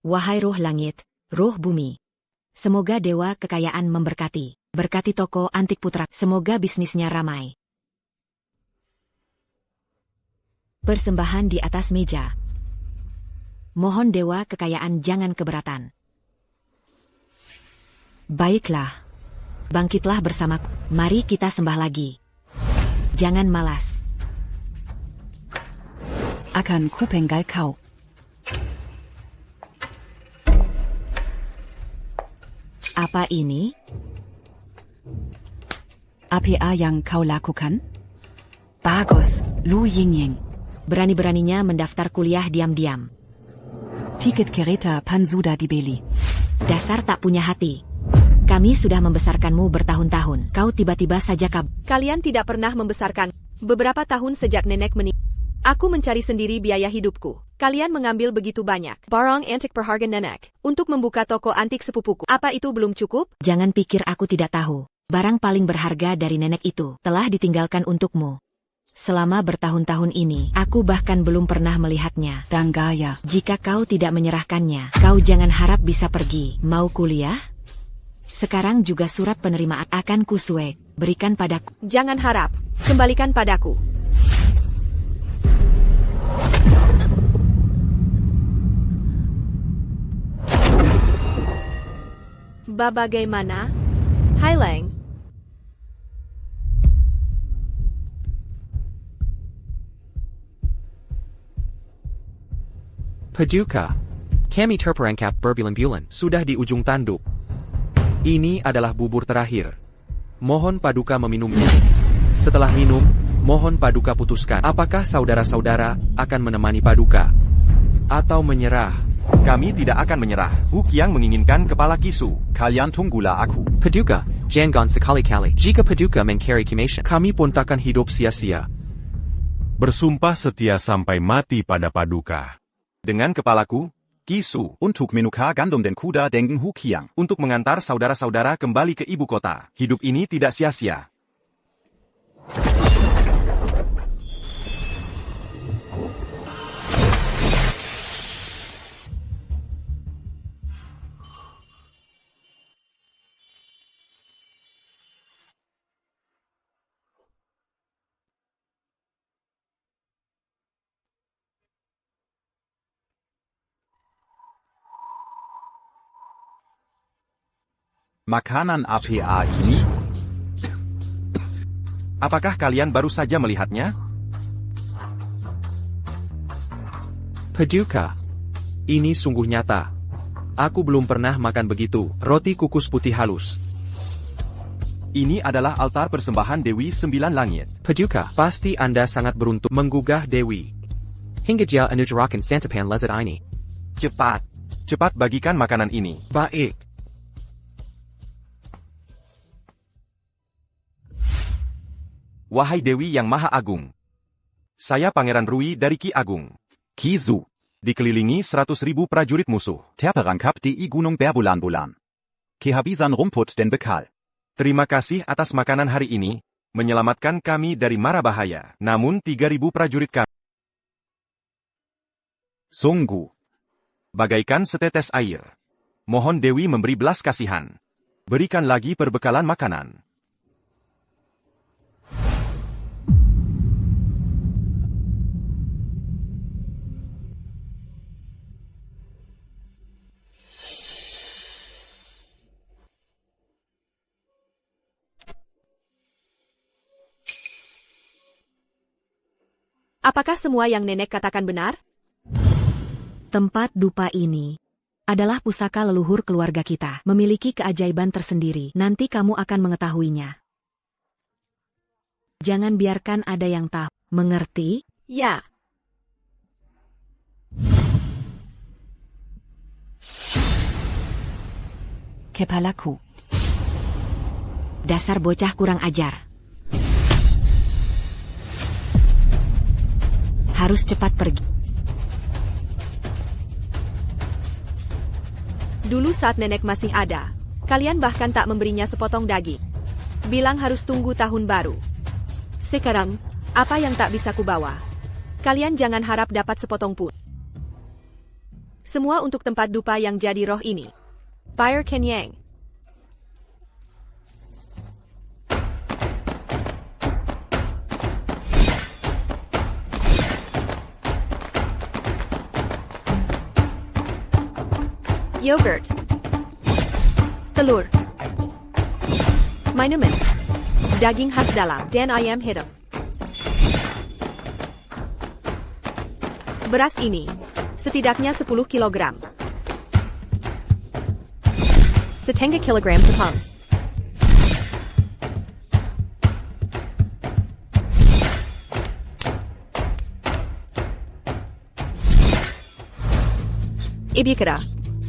Wahai roh langit, roh bumi. Semoga dewa kekayaan memberkati. Berkati toko antik putra. Semoga bisnisnya ramai. Persembahan di atas meja. Mohon dewa kekayaan jangan keberatan. Baiklah. Bangkitlah bersamaku. Mari kita sembah lagi. Jangan malas. Akan kupenggal kau. Apa ini? APA yang kau lakukan? Bagus, Lu Yingying. Berani-beraninya mendaftar kuliah diam-diam. Tiket kereta pan sudah dibeli. Dasar tak punya hati. Kami sudah membesarkanmu bertahun-tahun. Kau tiba-tiba saja Kalian tidak pernah membesarkan. Beberapa tahun sejak nenek meninggal. Aku mencari sendiri biaya hidupku. Kalian mengambil begitu banyak barang antik berharga nenek untuk membuka toko antik sepupuku. Apa itu belum cukup? Jangan pikir aku tidak tahu. Barang paling berharga dari nenek itu telah ditinggalkan untukmu. Selama bertahun-tahun ini, aku bahkan belum pernah melihatnya. Dan gaya. Jika kau tidak menyerahkannya, kau jangan harap bisa pergi. Mau kuliah? Sekarang juga surat penerimaan akan kusuek. Berikan padaku. Jangan harap. Kembalikan padaku. Bagaimana? Hailang. Paduka. Kami terperangkap berbulan-bulan. Sudah di ujung tanduk. Ini adalah bubur terakhir. Mohon Paduka meminumnya. Setelah minum, mohon Paduka putuskan. Apakah saudara-saudara akan menemani Paduka? Atau menyerah? Kami tidak akan menyerah. Hu Qiang menginginkan kepala Kisu. Kalian tunggulah aku. Paduka, jangan sekali-kali. Jika Paduka mencari Kimation, kami pun takkan hidup sia-sia. Bersumpah setia sampai mati pada Paduka. Dengan kepalaku, Kisu. Untuk menukar gandum dan kuda dengan Hu Qiang. Untuk mengantar saudara-saudara kembali ke ibu kota. Hidup ini tidak sia-sia. Makanan APA ini? Apakah kalian baru saja melihatnya? Paduka, ini sungguh nyata. Aku belum pernah makan begitu. Roti kukus putih halus. Ini adalah altar persembahan Dewi Sembilan Langit. Paduka, pasti Anda sangat beruntung menggugah Dewi. Hingga dia anujarakan santapan lezat ini. Cepat. Cepat bagikan makanan ini. Baik. Wahai Dewi yang Maha Agung. Saya Pangeran Rui dari Ki Agung. Kizu. Dikelilingi 100.000 prajurit musuh. Terperangkap di Gunung berbulan-bulan. Kehabisan rumput dan bekal. Terima kasih atas makanan hari ini, menyelamatkan kami dari mara bahaya. Namun 3.000 prajurit kami. Sungguh. Bagaikan setetes air. Mohon Dewi memberi belas kasihan. Berikan lagi perbekalan makanan. Apakah semua yang nenek katakan benar? Tempat dupa ini adalah pusaka leluhur keluarga kita. Memiliki keajaiban tersendiri. Nanti kamu akan mengetahuinya. Jangan biarkan ada yang tahu. Mengerti? Ya. Kepalaku. Dasar bocah kurang ajar. Harus cepat pergi. Dulu saat nenek masih ada, kalian bahkan tak memberinya sepotong daging. Bilang harus tunggu tahun baru. Sekarang, apa yang tak bisa kubawa? Kalian jangan harap dapat sepotong pun. Semua untuk tempat dupa yang jadi roh ini. Fire Kenyang. Yogurt. Telur. Minuman. Daging khas dalam dan ayam hidup. Beras ini setidaknya 10 kilogram. Setengah kilogram tepung. Ibu kera,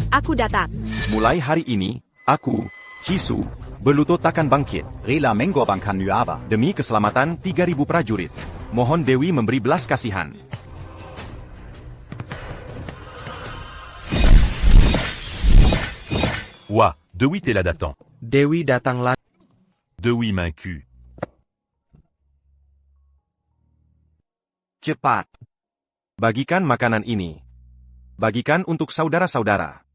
aku datang. Mulai hari ini, aku, Chisu, berlutut takkan bangkit. Rela menggorbankan Nuava. Demi keselamatan 3.000 prajurit. Mohon Dewi memberi belas kasihan. Ouah, Dewi t'es là datant. Dewi datanglah. Dewi vaincu. Cepat. Bagikan makanan ini. Bagikan untuk saudara-saudara.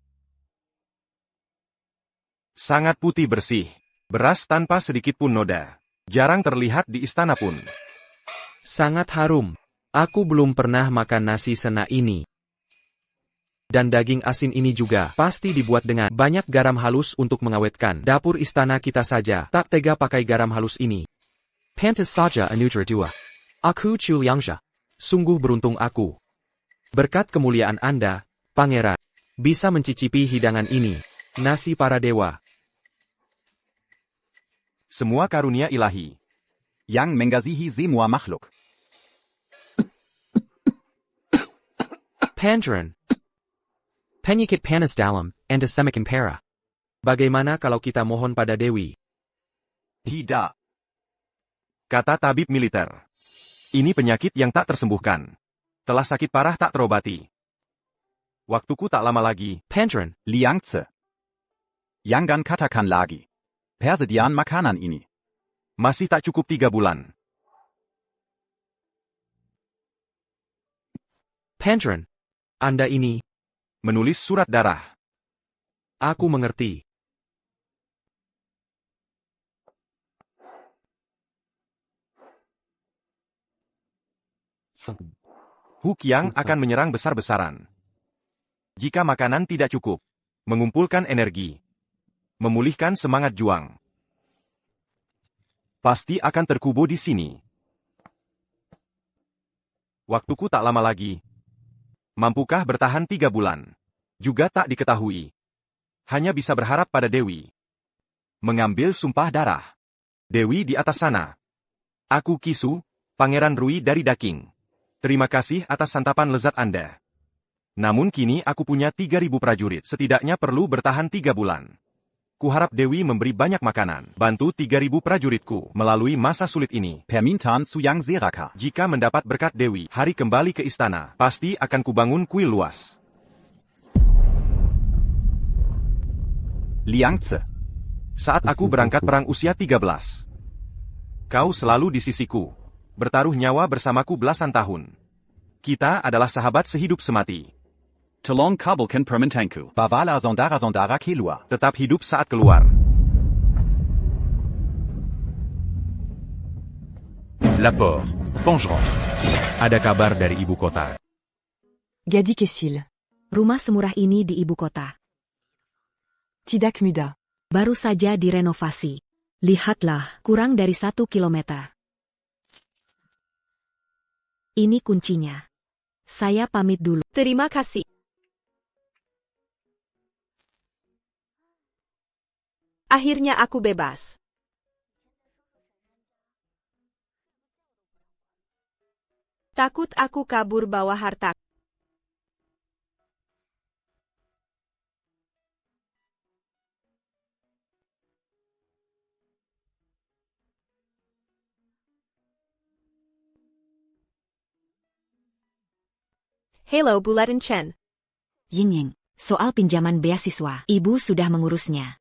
Sangat putih bersih. Beras tanpa sedikit pun noda. Jarang terlihat di istana pun. Sangat harum. Aku belum pernah makan nasi sena ini. Dan daging asin ini juga pasti dibuat dengan banyak garam halus untuk mengawetkan. Dapur istana kita saja tak tega pakai garam halus ini. Pantas saja anugerah dua. Aku Chuliangsha. Sungguh beruntung aku. Berkat kemuliaan Anda, Pangeran, bisa mencicipi hidangan ini. Nasi para dewa. Semua karunia ilahi. Yang mengasihi semua makhluk. Pangeran. Penyakit panas dalam, and semakin parah. Bagaimana kalau kita mohon pada Dewi? Tidak. Kata tabib militer. Ini penyakit yang tak tersembuhkan. Telah sakit parah tak terobati. Waktuku tak lama lagi. Pangeran. Liangze. Jangan katakan lagi. Persediaan makanan ini. Masih tak cukup 3 bulan. Pangeran. Anda ini. Menulis surat darah. Aku mengerti. Hu Qiang akan menyerang besar-besaran. Jika makanan tidak cukup, mengumpulkan energi, memulihkan semangat juang, pasti akan terkubur di sini. Waktuku tak lama lagi. Mampukah bertahan 3 bulan? Juga tak diketahui. Hanya bisa berharap pada Dewi. Mengambil sumpah darah. Dewi di atas sana. Aku Kisu, Pangeran Rui dari Daking. Terima kasih atas santapan lezat Anda. Namun kini aku punya 3.000 prajurit. Setidaknya perlu bertahan 3 bulan. Kuharap Dewi memberi banyak makanan. Bantu 3.000 prajuritku melalui masa sulit ini. Permintaan Suyang Zeraka. Jika mendapat berkat Dewi, hari kembali ke istana, pasti akan kubangun kuil luas. Liangze. Saat aku berangkat perang usia 13. Kau selalu di sisiku. Bertaruh nyawa bersamaku belasan tahun. Kita adalah sahabat sehidup semati. Tolong kabulkan permintaanku. Bavala saudara-saudara keluar. Tetap hidup saat keluar. Lapor. Pengerang. Ada kabar dari ibu kota. Gadi Kesil. Rumah semurah ini di ibu kota. Tidak mudah. Baru saja direnovasi. Lihatlah, kurang dari 1 kilometer. Ini kuncinya. Saya pamit dulu. Terima kasih. Akhirnya aku bebas. Takut aku kabur bawa harta. Hello Bulatan Chen. Ying, soal pinjaman beasiswa, Ibu sudah mengurusnya.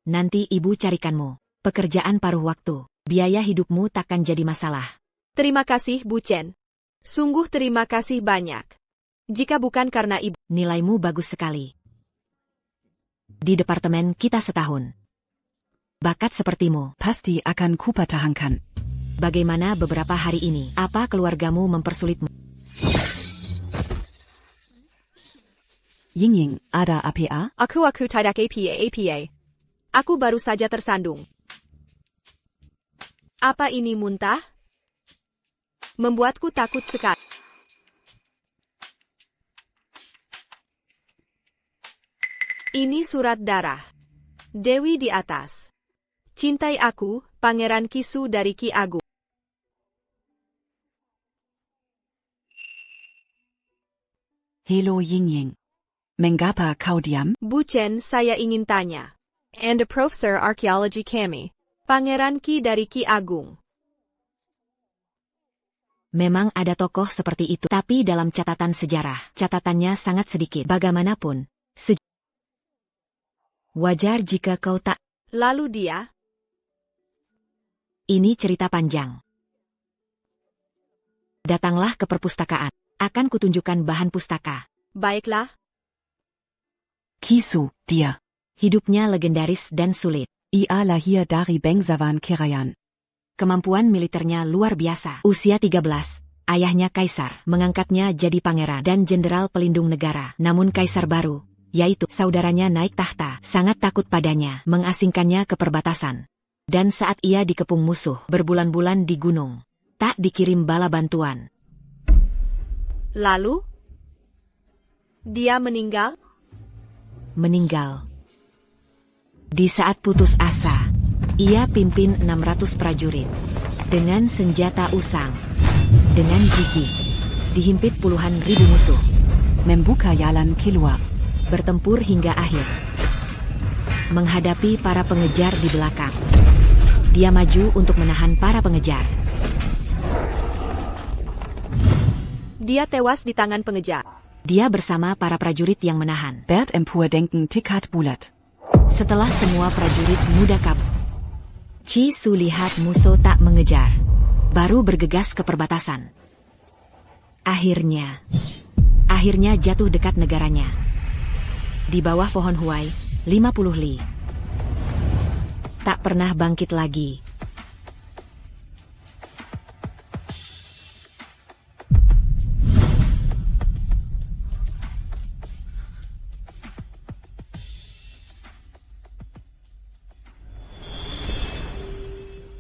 Nanti Ibu carikanmu pekerjaan paruh waktu. Biaya hidupmu takkan jadi masalah. Terima kasih Bu Chen. Sungguh terima kasih banyak. Jika bukan karena ibu, Nilaimu bagus sekali. Di departemen kita setahun. Bakat sepertimu. Pasti akan kupertahankan. Bagaimana beberapa hari ini? Apa keluargamu mempersulitmu? Ying, ada APA? aku tidak apa. Aku baru saja tersandung. Apa ini muntah? Membuatku takut sekali. Ini surat darah. Dewi di atas. Cintai aku, Pangeran Kisu dari Ki Agung. Hello Ying. Mengapa kau diam? Bu Chen, saya ingin tanya. And a Professor Archaeology kami. Pangeran Ki dari Ki Agung. Memang ada tokoh seperti itu, tapi dalam catatan sejarah, catatannya sangat sedikit. Bagaimanapun, wajar jika kau tak. Lalu dia? Ini cerita panjang. Datanglah ke perpustakaan. Akan kutunjukkan bahan pustaka. Baiklah. Kisu, dia. Hidupnya legendaris dan sulit. Ia lahir dari bangsawan Kerayan. Kemampuan militernya luar biasa. Usia 13, ayahnya kaisar, mengangkatnya jadi pangeran dan jenderal pelindung negara. Namun kaisar baru, yaitu saudaranya naik tahta, sangat takut padanya, mengasingkannya ke perbatasan. Dan saat ia dikepung musuh, berbulan-bulan di gunung, tak dikirim bala bantuan. Lalu? Dia meninggal? Meninggal. Di saat putus asa, ia pimpin 600 prajurit. Dengan senjata usang. Dengan gigih. Dihimpit puluhan ribu musuh. Membuka jalan keluar. Bertempur hingga akhir. Menghadapi para pengejar di belakang. Dia maju untuk menahan para pengejar. Dia tewas di tangan pengejar. Dia bersama para prajurit yang menahan. Bert empordenken tikat bulat. Setelah semua prajurit muda kabur, Chi Su lihat musuh tak mengejar. Baru bergegas ke perbatasan. Akhirnya jatuh dekat negaranya. Di bawah pohon huai, 50 li. Tak pernah bangkit lagi.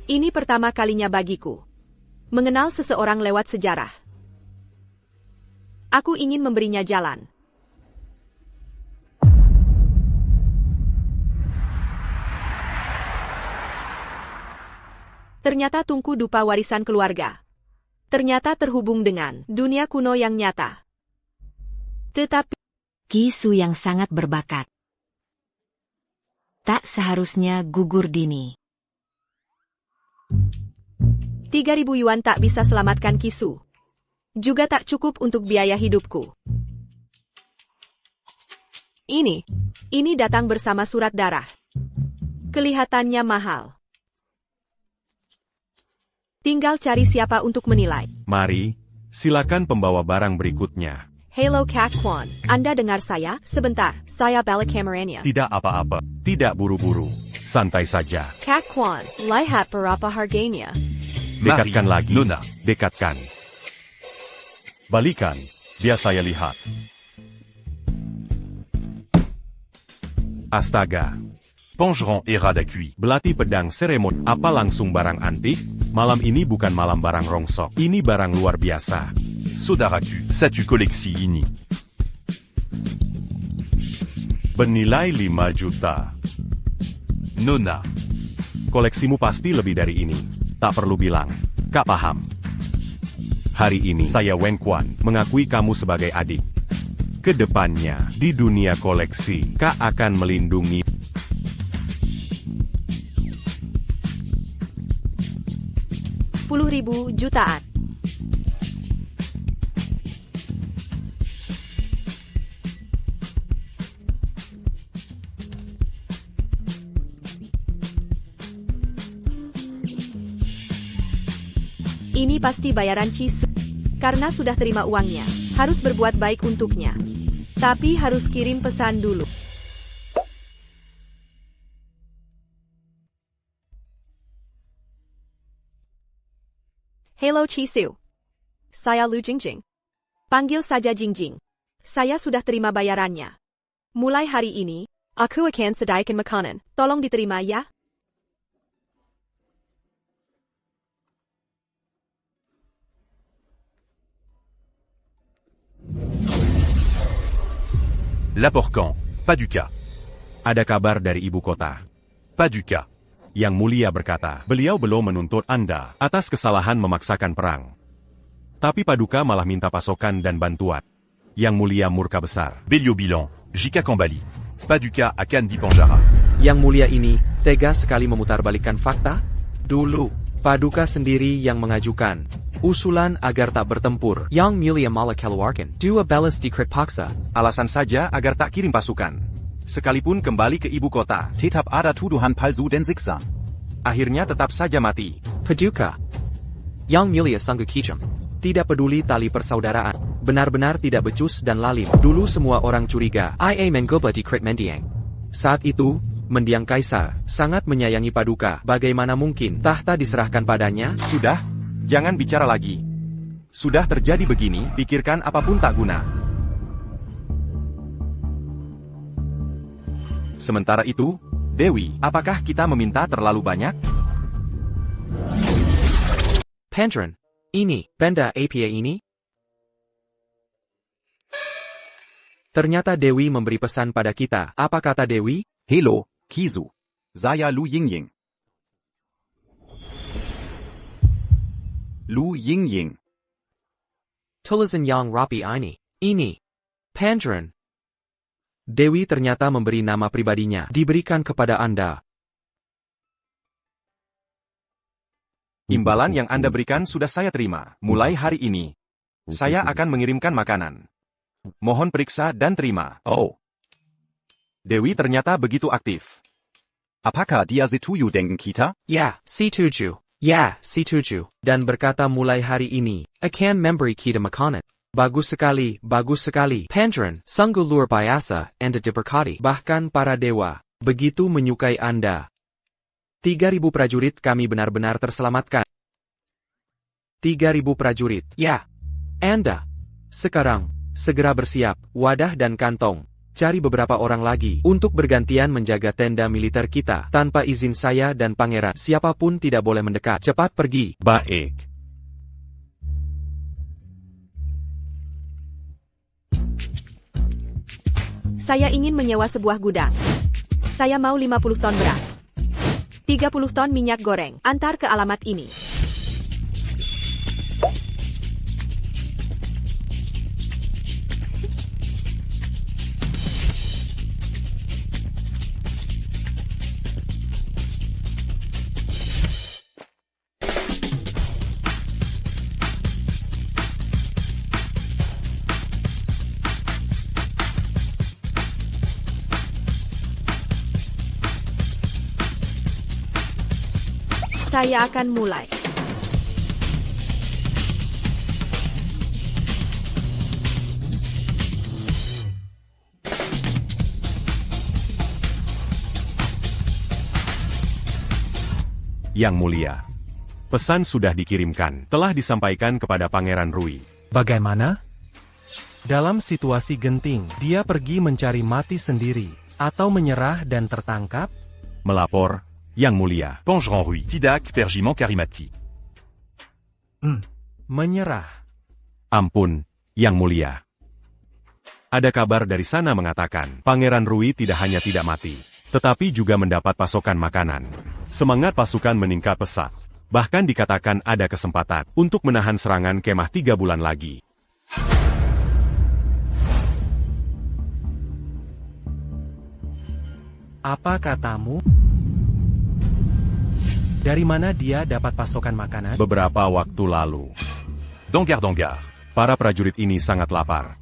Ini pertama kalinya bagiku. Mengenal seseorang lewat sejarah. Aku ingin memberinya jalan. Ternyata Tungku dupa warisan keluarga. Ternyata terhubung dengan dunia kuno yang nyata. Tetapi Ki Su yang sangat berbakat. Tak seharusnya gugur dini. 3.000 yuan tak bisa selamatkan Kisu. Juga tak cukup untuk biaya hidupku. Ini datang bersama surat darah. Kelihatannya mahal. Tinggal cari siapa untuk menilai. Mari, silakan pembawa barang berikutnya. Hello Kak Kwan, Anda dengar saya? Sebentar, saya balik kameranya. Tidak apa-apa, tidak buru-buru. Santai saja. Kak Kwan, lihat berapa harganya. Dekatkan Mari, lagi. Nona. Dekatkan. Balikan, biar saya lihat. Astaga. Pongeron et Radacui. Belati pedang seremon. Apa langsung barang antik? Malam ini bukan malam barang rongsok. Ini barang luar biasa. Sodaraku, Satu koleksi ini. Bernilai 5 juta. Nona. Koleksimu pasti lebih dari ini. Tak perlu bilang. Kak paham. Hari ini saya Wen Quan mengakui kamu sebagai adik. Kedepannya, di dunia koleksi, Kak akan melindungi. $10.000 jutaan. Ini pasti bayaran Cisu. Karena sudah terima uangnya, harus berbuat baik untuknya. Tapi harus kirim pesan dulu. Hello Chisu. Saya Lu Jingjing. Panggil saja Jingjing. Saya sudah terima bayarannya. Mulai hari ini, aku akan sediakan makanan. Tolong diterima ya. Laporcan, Paduka. Ada kabar dari ibu kota. Paduka. Yang Mulia berkata, beliau belum menuntut Anda atas kesalahan memaksakan perang. Tapi Paduka malah minta pasokan dan bantuan. Yang Mulia murka besar. Beliau bilang, jika kembali, Paduka akan dipenjara. Yang Mulia ini tega sekali memutarbalikkan fakta. Dulu, Paduka sendiri yang mengajukan usulan agar tak bertempur. Yang Mulia malah keluarkan dua balas dekret paksa. Alasan saja agar tak kirim pasukan. Sekalipun kembali ke ibu kota, Tetap ada tuduhan palsu dan siksa. akhirnya tetap saja mati. Paduka. Yang Mulia sanggup kicam. Tidak peduli tali persaudaraan. Benar-benar tidak becus dan lalim. Dulu semua orang curiga. Ia mengubah dekret mendiang. Saat itu, mendiang kaisar sangat menyayangi Paduka. Bagaimana mungkin tahta diserahkan padanya? Sudah, jangan bicara lagi. Sudah terjadi begini, pikirkan apapun tak guna. Sementara itu, Dewi, apakah kita meminta terlalu banyak? Patron, ini, benda APA ini? Ternyata Dewi memberi pesan pada kita. Apa kata Dewi? Hello, Kizu. Saya Lu Yingying. Lu Yingying. Tulisan yang rapi ini. Patron. Dewi ternyata memberi nama pribadinya. Diberikan kepada Anda. Imbalan yang Anda berikan sudah saya terima. Mulai hari ini, saya akan mengirimkan makanan. Mohon periksa dan terima. Oh, Dewi ternyata begitu aktif. apakah dia setuju dengan kita? Ya, setuju. Ya, setuju. Dan berkata mulai hari ini, akan memberi kita makanan. Bagus sekali, bagus sekali. Patron, sungguh luar biasa, Anda diberkati. Bahkan para dewa, begitu menyukai Anda. 3.000 prajurit kami benar-benar terselamatkan. 3.000 prajurit. Ya. Anda. Sekarang, segera bersiap, wadah dan kantong. Cari beberapa orang lagi untuk bergantian menjaga tenda militer kita. Tanpa izin saya dan pangeran, siapapun tidak boleh mendekat. Cepat pergi. Baik. Saya ingin menyewa sebuah gudang. Saya mau 50 ton beras. 30 ton minyak goreng. Antar ke alamat ini. Saya akan mulai. Yang Mulia. Pesan sudah dikirimkan, telah disampaikan kepada Pangeran Rui. Bagaimana? Dalam situasi genting, dia pergi mencari mati sendiri, atau menyerah dan tertangkap? Melapor, Yang Mulia. Pangeran Rui. Tidak pergiment karimati. Menyerah. Ampun, Yang Mulia. Ada kabar dari sana mengatakan, Pangeran Rui tidak hanya tidak mati, tetapi juga mendapat pasokan makanan. Semangat pasukan meningkat pesat. Bahkan dikatakan ada kesempatan untuk menahan serangan kemah 3 bulan lagi. Apa katamu? Dari mana dia dapat pasokan makanan? Beberapa waktu lalu, Dongar. para prajurit ini sangat lapar.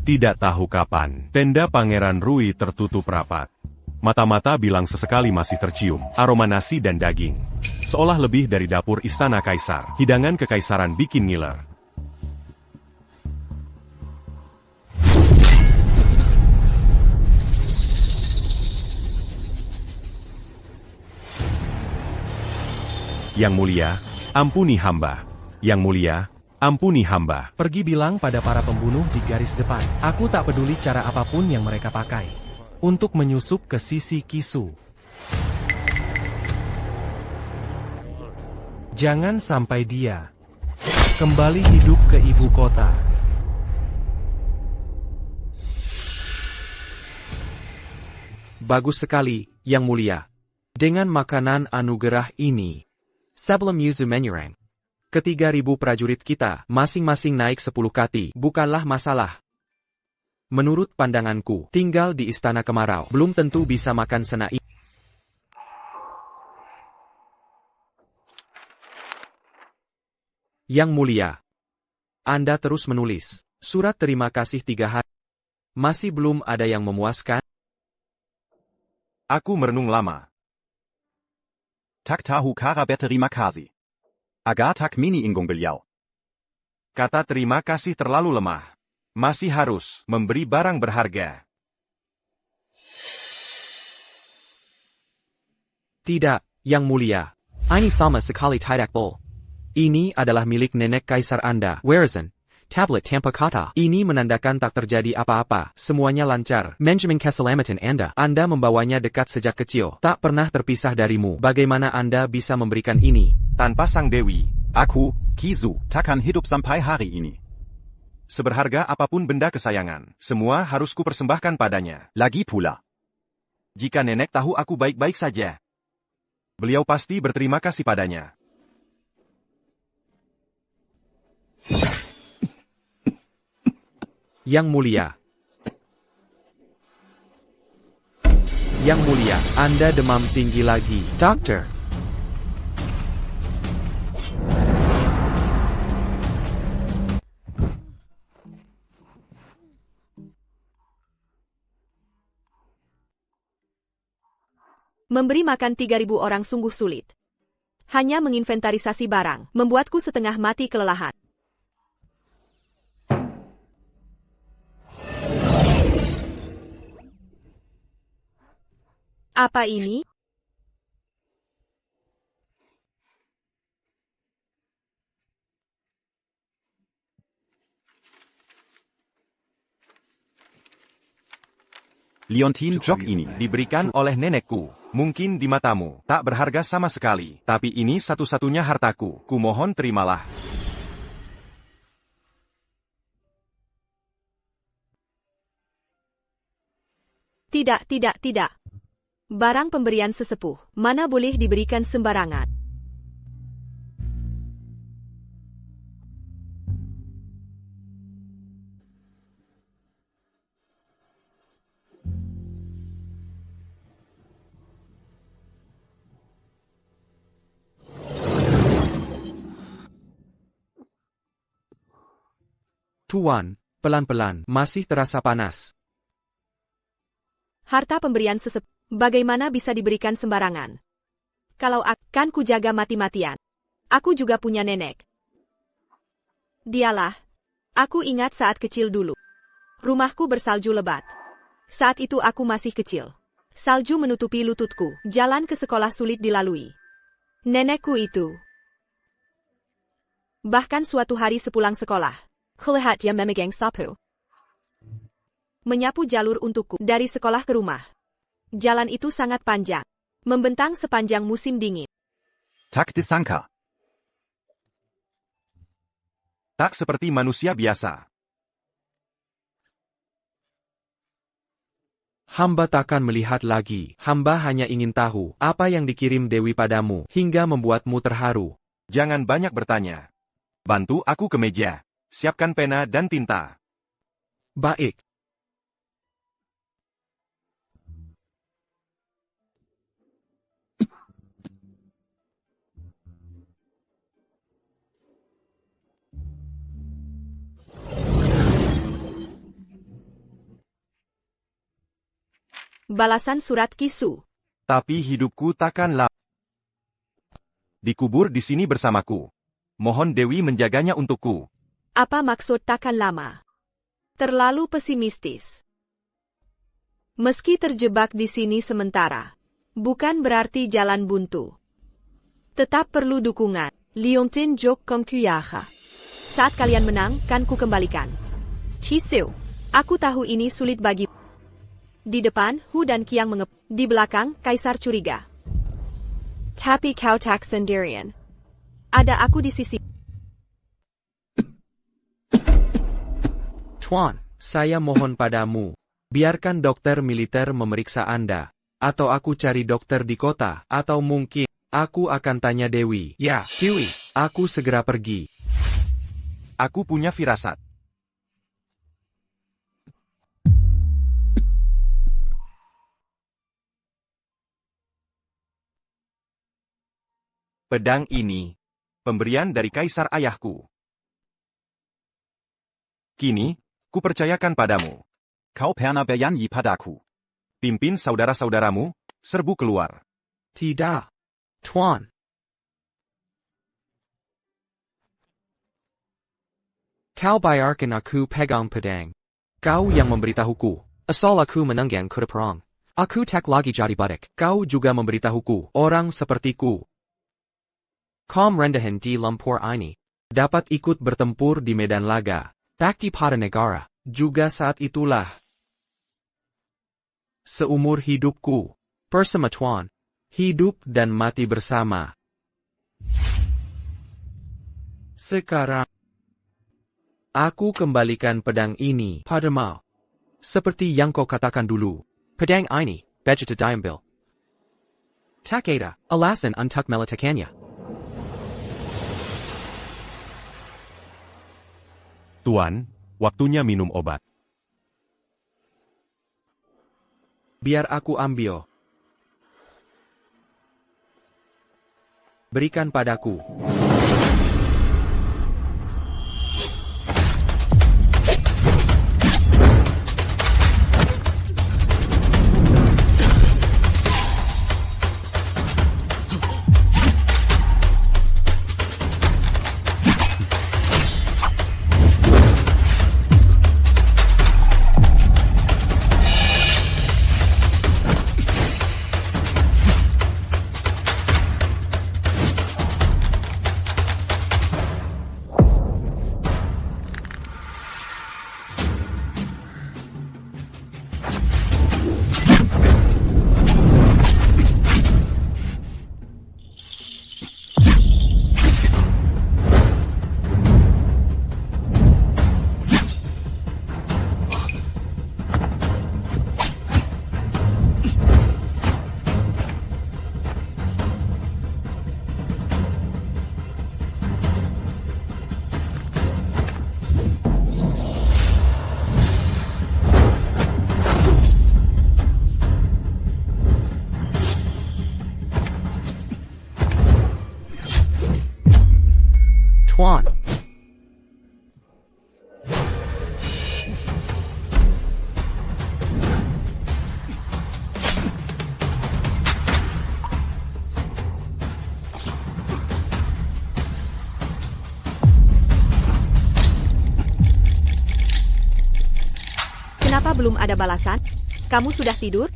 Tidak tahu kapan, tenda Pangeran Rui tertutup rapat. Mata-mata bilang sesekali masih tercium aroma nasi dan daging. seolah lebih dari dapur istana kaisar. Hidangan kekaisaran bikin ngiler. Yang mulia, ampuni hamba. Yang mulia, ampuni hamba. Pergi bilang pada para pembunuh di garis depan. Aku tak peduli cara apapun yang mereka pakai untuk menyusup ke sisi Kisu. Jangan sampai dia kembali hidup ke ibu kota. Bagus sekali, Yang Mulia. Dengan makanan anugerah ini, sebelum Yuzu menyerang, ke-3.000 prajurit kita, masing-masing naik 10 kati, bukanlah masalah. Menurut pandanganku, tinggal di Istana Kemarau, belum tentu bisa makan senai. Yang Mulia, Anda terus menulis surat terima kasih 3 hari. Masih belum ada yang memuaskan? Aku merenung lama. Tak tahu kara terima kasih. Agar tak mini inggung beliau. Kata terima kasih terlalu lemah. Masih harus memberi barang berharga. Tidak, Yang Mulia. Ini sama sekali tidak bol. Ini adalah milik nenek kaisar Anda, Warisan. Tablet tanpa kata. Ini menandakan tak terjadi apa-apa. Semuanya lancar. Menjamin keselamatan Anda. Anda membawanya dekat sejak kecil. Tak pernah terpisah darimu. Bagaimana Anda bisa memberikan ini? Tanpa sang dewi. Aku, Kizu, takkan hidup sampai hari ini. Seberharga apapun benda kesayangan, semua harus kupersembahkan padanya. Lagi pula. Jika nenek tahu aku baik-baik saja, beliau pasti berterima kasih padanya. Yang Mulia. Yang Mulia, Anda demam tinggi lagi, Dokter. Memberi makan 3.000 orang sungguh sulit. Hanya menginventarisasi barang, membuatku setengah mati kelelahan. Apa ini? Leontine jok ini. Diberikan oleh nenekku. Mungkin di matamu tak berharga sama sekali, tapi ini satu-satunya hartaku. Kumohon terimalah. Tidak, tidak, tidak. Barang pemberian sesepuh, mana boleh diberikan sembarangan. Tuan, pelan-pelan, masih terasa panas. Harta pemberian sesepuh, bagaimana bisa diberikan sembarangan? Kalau akan kujaga mati-matian. Aku juga punya nenek. Dialah. Aku ingat saat kecil dulu. Rumahku bersalju lebat. Saat itu aku masih kecil. Salju menutupi lututku, jalan ke sekolah sulit dilalui. Nenekku itu. Bahkan suatu hari sepulang sekolah. Kulihat dia memegang sapu. Menyapu jalur untukku dari sekolah ke rumah. Jalan itu sangat panjang, membentang sepanjang musim dingin. Tak disangka. Tak seperti manusia biasa. Hamba takkan melihat lagi. Hamba hanya ingin tahu apa yang dikirim Dewi padamu hingga membuatmu terharu. Jangan banyak bertanya. Bantu aku ke meja. Siapkan pena dan tinta. Baik. Balasan surat Kisu. Tapi hidupku takkan lama. Dikubur di sini bersamaku. Mohon Dewi menjaganya untukku. Apa maksud takkan lama? Terlalu pesimistis. Meski terjebak di sini sementara, bukan berarti jalan buntu. Tetap perlu dukungan. Liontin Jok Kongkuyaha. Saat kalian menang, kan ku kembalikan. Chiseu, aku tahu ini sulit bagi. Di depan, Hu dan Qiang mengep. Di belakang, Kaisar curiga. Tapi kau tak sendirian. Ada aku di sisi. Tuan, saya mohon padamu. Biarkan dokter militer memeriksa Anda. Atau aku cari dokter di kota. Atau mungkin, aku akan tanya Dewi. Ya, Dewi, aku segera pergi. Aku punya firasat. Pedang ini, pemberian dari kaisar ayahku. Kini, kupercayakan padamu. Kau pernah bernyanyi padaku. Pimpin saudara-saudaramu, serbu keluar. Tidak. Tuan. Kau biarkan aku pegang pedang. Kau yang memberitahuku. Asal aku menenggang kuda perang. Aku tak lagi jadi budak. Kau juga memberitahuku. Orang sepertiku. Kaum rendahan di lumpur ini. Dapat ikut bertempur di medan laga. Bakti pada negara. Juga saat itulah. Seumur hidupku. Bersama Tuan. Hidup dan mati bersama. Sekarang. Aku kembalikan pedang ini padamu. Seperti yang kau katakan dulu. Pedang ini, Bejata diambil. Tak ada alasan untuk meletakkannya. Tuan, waktunya minum obat. Biar aku ambil. Berikan padaku. Tuan. Kenapa belum ada balasan? Kamu sudah tidur?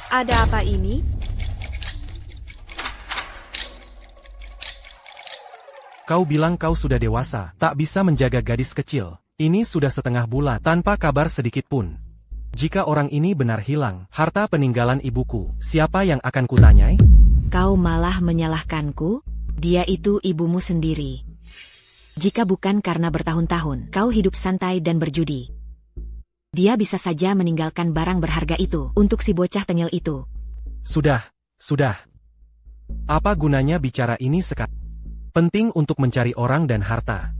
Ada apa ini? Kau bilang kau sudah dewasa, tak bisa menjaga gadis kecil. Ini sudah setengah bulan, tanpa kabar sedikit pun. Jika orang ini benar hilang, harta peninggalan ibuku, siapa yang akan kutanyai? Kau malah menyalahkanku? Dia itu ibumu sendiri. Jika bukan karena bertahun-tahun kau hidup santai dan berjudi, dia bisa saja meninggalkan barang berharga itu untuk si bocah tengil itu. Sudah. Apa gunanya bicara ini sekarang? Penting untuk mencari orang dan harta.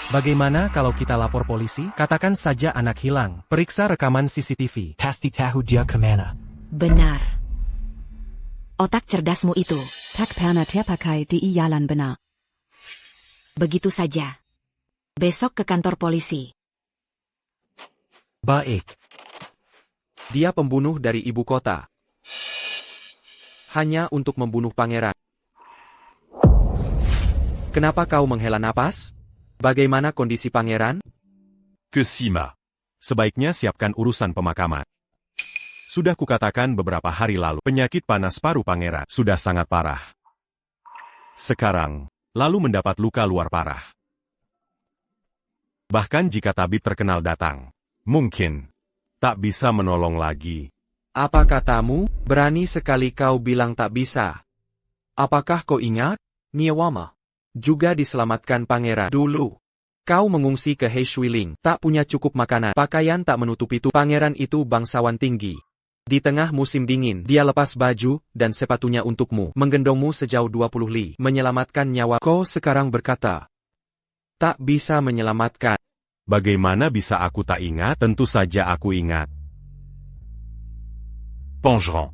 Bagaimana kalau kita lapor polisi? Katakan saja anak hilang. Periksa rekaman CCTV. Pasti tahu dia kemana. Benar. Otak cerdasmu itu. Tak pernah terpakai di jalan benar. Begitu saja. Besok ke kantor polisi. Baik. Dia pembunuh dari ibu kota. Hanya untuk membunuh pangeran. Kenapa kau menghela napas? Bagaimana kondisi pangeran? Ke Sima. Sebaiknya siapkan urusan pemakaman. Sudah kukatakan beberapa hari lalu, penyakit panas paru pangeran sudah sangat parah. Sekarang, lalu mendapat luka luar parah. Bahkan jika tabib terkenal datang, mungkin tak bisa menolong lagi. Apa katamu? Berani sekali kau bilang tak bisa. Apakah kau ingat? Niewama juga diselamatkan pangeran dulu. Kau mengungsi ke Heishuiling, tak punya cukup makanan, pakaian tak menutupi tubuh. Pangeran itu bangsawan tinggi. Di tengah musim dingin, dia lepas baju dan sepatunya untukmu, menggendongmu sejauh 20 li, menyelamatkan nyawa. Kau sekarang berkata, tak bisa menyelamatkan. Bagaimana bisa aku tak ingat? Tentu saja aku ingat. Pongeron.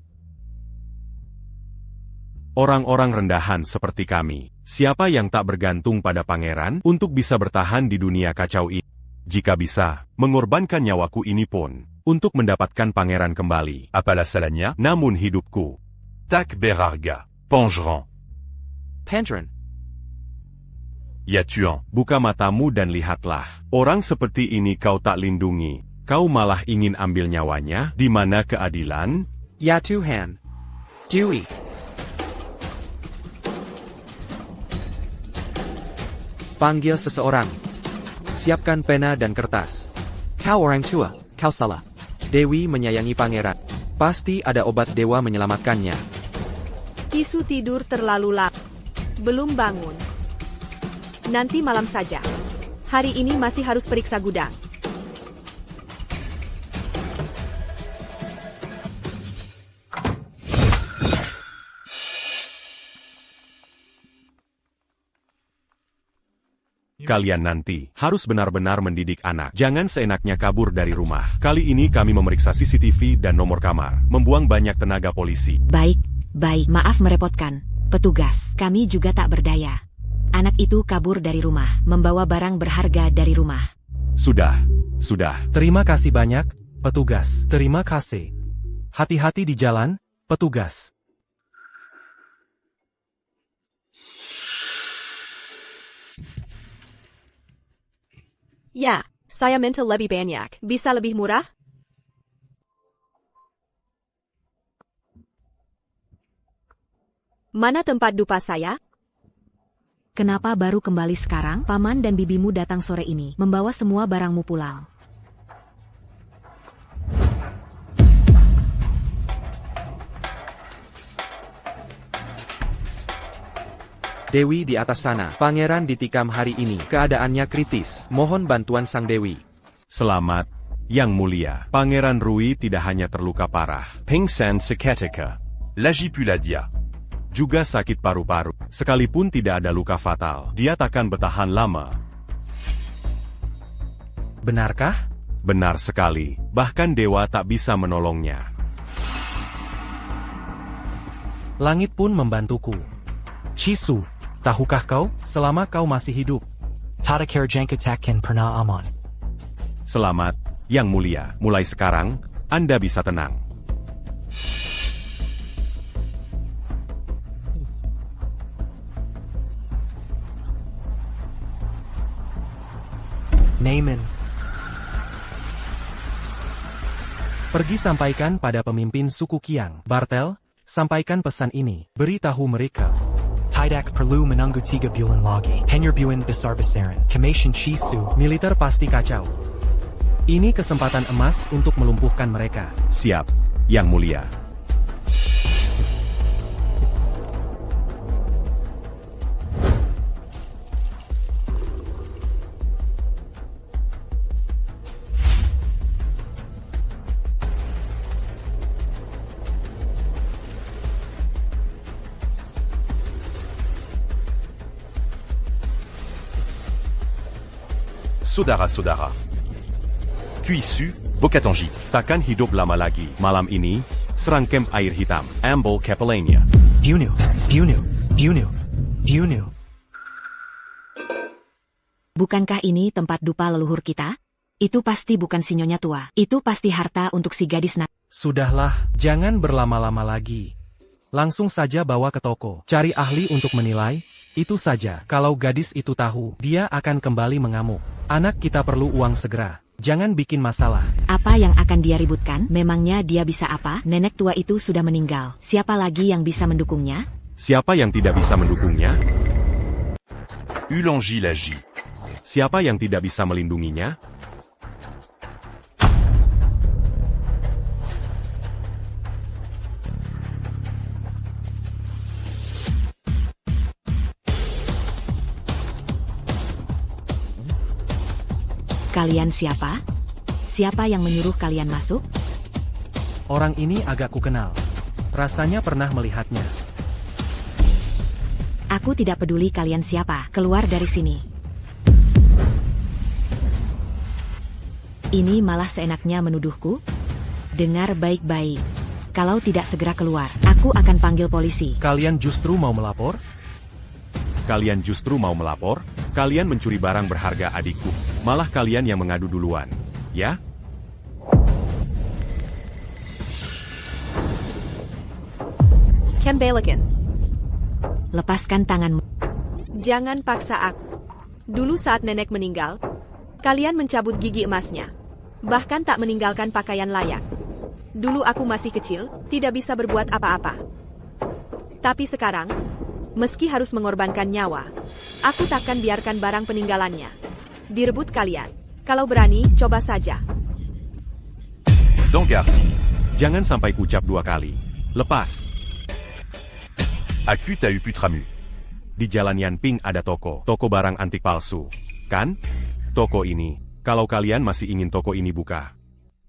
Orang-orang rendahan seperti kami, siapa yang tak bergantung pada pangeran untuk bisa bertahan di dunia kacau ini? Jika bisa, mengorbankan nyawaku ini pun, untuk mendapatkan pangeran kembali. Apalah salahnya? Namun hidupku tak berharga. Pongeron. Pangeran. Ya Tuan, buka matamu dan lihatlah. Orang seperti ini kau tak lindungi. Kau malah ingin ambil nyawanya. Di mana keadilan? Ya Tuhan. Dewey. Panggil seseorang. Siapkan pena dan kertas. Kau orang tua, kau salah. Dewi menyayangi pangeran. Pasti ada obat dewa menyelamatkannya. Kisu tidur terlalu lama. Belum bangun. Nanti malam saja. Hari ini masih harus periksa gudang. Kalian nanti harus benar-benar mendidik anak. Jangan seenaknya kabur dari rumah. Kali ini kami memeriksa CCTV dan nomor kamar. Membuang banyak tenaga polisi. Baik, maaf merepotkan. Petugas, kami juga tak berdaya. Anak itu kabur dari rumah, membawa barang berharga dari rumah. Sudah. Terima kasih banyak, petugas. Terima kasih. Hati-hati di jalan, petugas. Ya, saya minta lebih banyak. Bisa lebih murah? Mana tempat dupa saya? Kenapa baru kembali sekarang? Paman dan bibimu datang sore ini, membawa semua barangmu pulang. Dewi di atas sana. Pangeran ditikam hari ini. Keadaannya kritis. Mohon bantuan sang Dewi. Selamat, Yang Mulia. Pangeran Rui tidak hanya terluka parah. Pingsan seketika. Lagipuladia. Juga sakit paru-paru. Sekalipun tidak ada luka fatal, dia takkan bertahan lama. Benarkah? Benar sekali. Bahkan dewa tak bisa menolongnya. Langit pun membantuku. Chisu, tahukah kau, selama kau masih hidup, Tadakar Jankatakan Pernah Aman. Selamat, Yang Mulia. Mulai sekarang, Anda bisa tenang. Naaman. pergi sampaikan pada pemimpin suku Qiang. Bartel, sampaikan pesan ini. Beritahu mereka. Tidak perlu menunggu 3 bulan lagi. Penyerbuan besar-besaran. Kemation Chisu. Militer pasti kacau. Ini kesempatan emas untuk melumpuhkan mereka. Siap, Yang Mulia. Saudara-saudara. Kuisu, Bokatonji. Takkan hidup lama lagi. Malam ini, serang kamp air hitam. Amble Capellania. Bunu. Bukankah ini tempat dupa leluhur kita? Itu pasti bukan si Nyonya tua. Itu pasti harta untuk si gadis nak. Sudahlah, jangan berlama-lama lagi. Langsung saja bawa ke toko. Cari ahli untuk menilai. Itu saja. Kalau gadis itu tahu, dia akan kembali mengamuk. Anak kita perlu uang segera. Jangan bikin masalah. Apa yang akan dia ributkan? Memangnya dia bisa apa? Nenek tua itu sudah meninggal. Siapa lagi yang bisa mendukungnya? Siapa yang tidak bisa mendukungnya? Ulangi Lagi. Siapa yang tidak bisa melindunginya? Kalian siapa? Siapa yang menyuruh kalian masuk? Orang ini agak kukenal. Rasanya pernah melihatnya. Aku tidak peduli kalian siapa. Keluar dari sini. Ini malah seenaknya menuduhku? Dengar baik-baik. Kalau tidak segera keluar, aku akan panggil polisi. Kalian justru mau melapor? Kalian justru mau melapor? Kalian mencuri barang berharga adikku. Malah kalian yang mengadu duluan. Ya? Kembalikan. Lepaskan tanganmu. Jangan paksa aku. Dulu saat nenek meninggal, kalian mencabut gigi emasnya. Bahkan tak meninggalkan pakaian layak. Dulu aku masih kecil, tidak bisa berbuat apa-apa. Tapi sekarang, meski harus mengorbankan nyawa, aku takkan biarkan barang peninggalannya direbut kalian. Kalau berani, coba saja. Dans Garci. Jangan sampai kucap 2 kali. Lepas. Aku t'as eu Putramu. Di Jalan Yanping ada toko barang antik palsu. Kan? Toko ini. Kalau kalian masih ingin toko ini buka,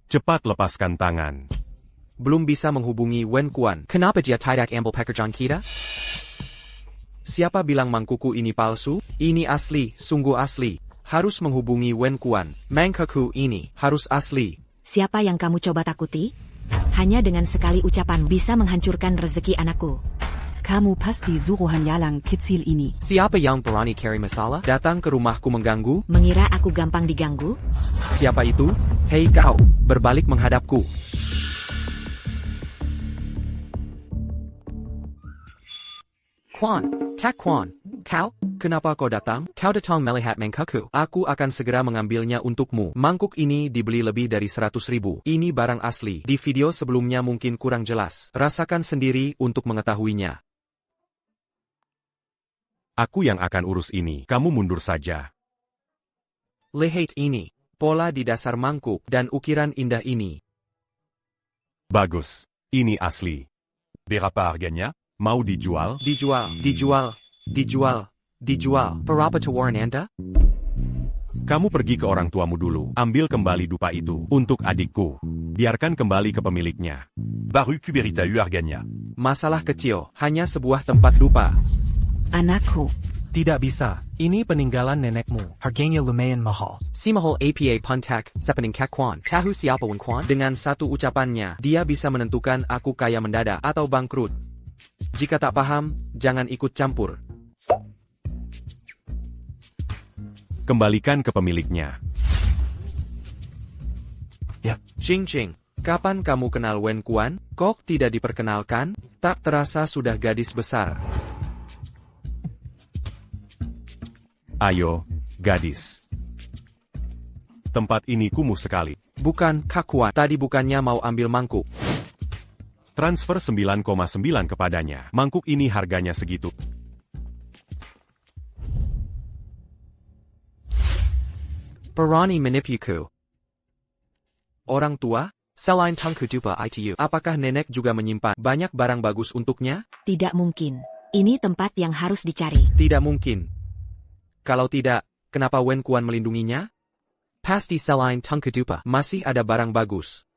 cepat lepaskan tangan. Belum bisa menghubungi Wen Kuan. Kenapa dia tidak ambil pekerjaan kita? Siapa bilang mangkuku ini palsu? Ini asli, sungguh asli. Harus menghubungi Wen Kuan. Mangkuku ini harus asli. Siapa yang kamu coba takuti? Hanya dengan sekali ucapan bisa menghancurkan rezeki anakku. Kamu pasti suruhan yalang kecil ini. Siapa yang berani carry masalah? Datang ke rumahku mengganggu? Mengira aku gampang diganggu? Siapa itu? Hei kau, berbalik menghadapku. Quan, Kak Quan, kau, kenapa kau datang? Kau datang melihat mangkukku. Aku akan segera mengambilnya untukmu. Mangkuk ini dibeli lebih dari 100.000. Ini barang asli. Di video sebelumnya mungkin kurang jelas. Rasakan sendiri untuk mengetahuinya. Aku yang akan urus ini. Kamu mundur saja. Lihat ini. Pola di dasar mangkuk dan ukiran indah ini. Bagus. Ini asli. Berapa harganya? Mau dijual? Dijual, dijual, dijual, dijual. Berapa tawaran Anda? Kamu pergi ke orang tuamu dulu. Ambil kembali dupa itu. Untuk adikku. Biarkan kembali ke pemiliknya. Baru Kuberita eu harganya. Masalah kecil. Hanya sebuah tempat dupa. Anakku. Tidak bisa. Ini peninggalan nenekmu. Harganya lumayan mahal. Si mahal APA Puntak, sepening Kak Quan. Tahu siapa Wen Quan? Dengan satu ucapannya, dia bisa menentukan aku kaya mendadak atau bangkrut. Jika tak paham, jangan ikut campur. Kembalikan ke pemiliknya. Yap. Ching Ching, kapan kamu kenal Wen Quan? Kok tidak diperkenalkan? Tak terasa sudah gadis besar. Ayo, gadis. Tempat ini kumuh sekali. Bukan, Kak Quan. Tadi bukannya mau ambil mangkuk. Transfer 9,9 kepadanya. Mangkuk ini harganya segitu. Berani menipuku. Orang tua? Selain Tangku Dupa ITU, apakah nenek juga menyimpan banyak barang bagus untuknya? Tidak mungkin. Ini tempat yang harus dicari. Tidak mungkin. Kalau tidak, kenapa Wen Quan melindunginya? Pasti selain Tangku Dupa, masih ada barang bagus.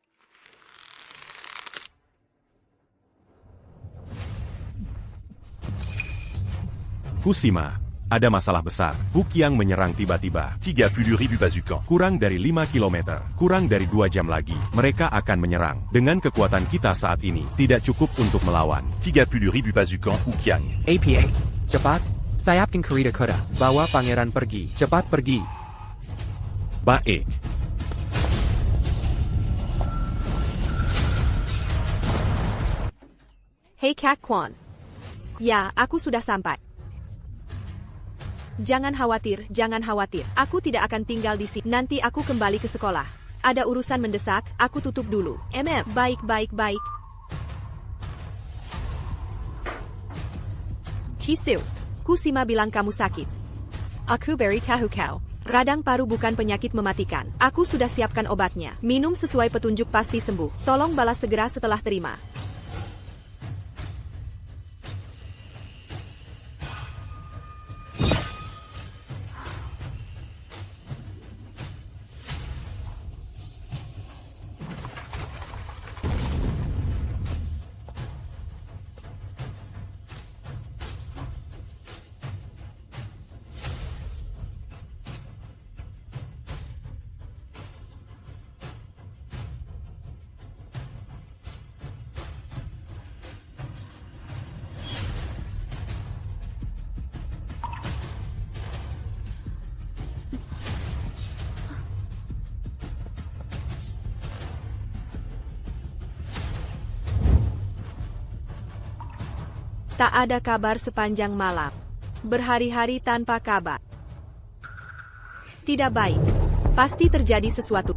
Kusima, ada masalah besar. Hukiang menyerang tiba-tiba. 30.000 bazookan. Kurang dari 5 km, kurang dari 2 jam lagi, mereka akan menyerang. Dengan kekuatan kita saat ini, tidak cukup untuk melawan. 30.000 bazookan Hukiang. APA, cepat, sayapkan kereta kuda, bawa pangeran pergi, cepat pergi. Baik. Hey Kak Kwon. Ya, aku sudah sampai. Jangan khawatir, jangan khawatir. Aku tidak akan tinggal di sini. Nanti aku kembali ke sekolah. Ada urusan mendesak, aku tutup dulu. Baik. Chiseu, Kusima bilang kamu sakit. Aku beri tahu kau. Radang paru bukan penyakit mematikan. Aku sudah siapkan obatnya. Minum sesuai petunjuk pasti sembuh. Tolong balas segera setelah terima. Tak ada kabar sepanjang malam. Berhari-hari tanpa kabar. Tidak baik. Pasti terjadi sesuatu.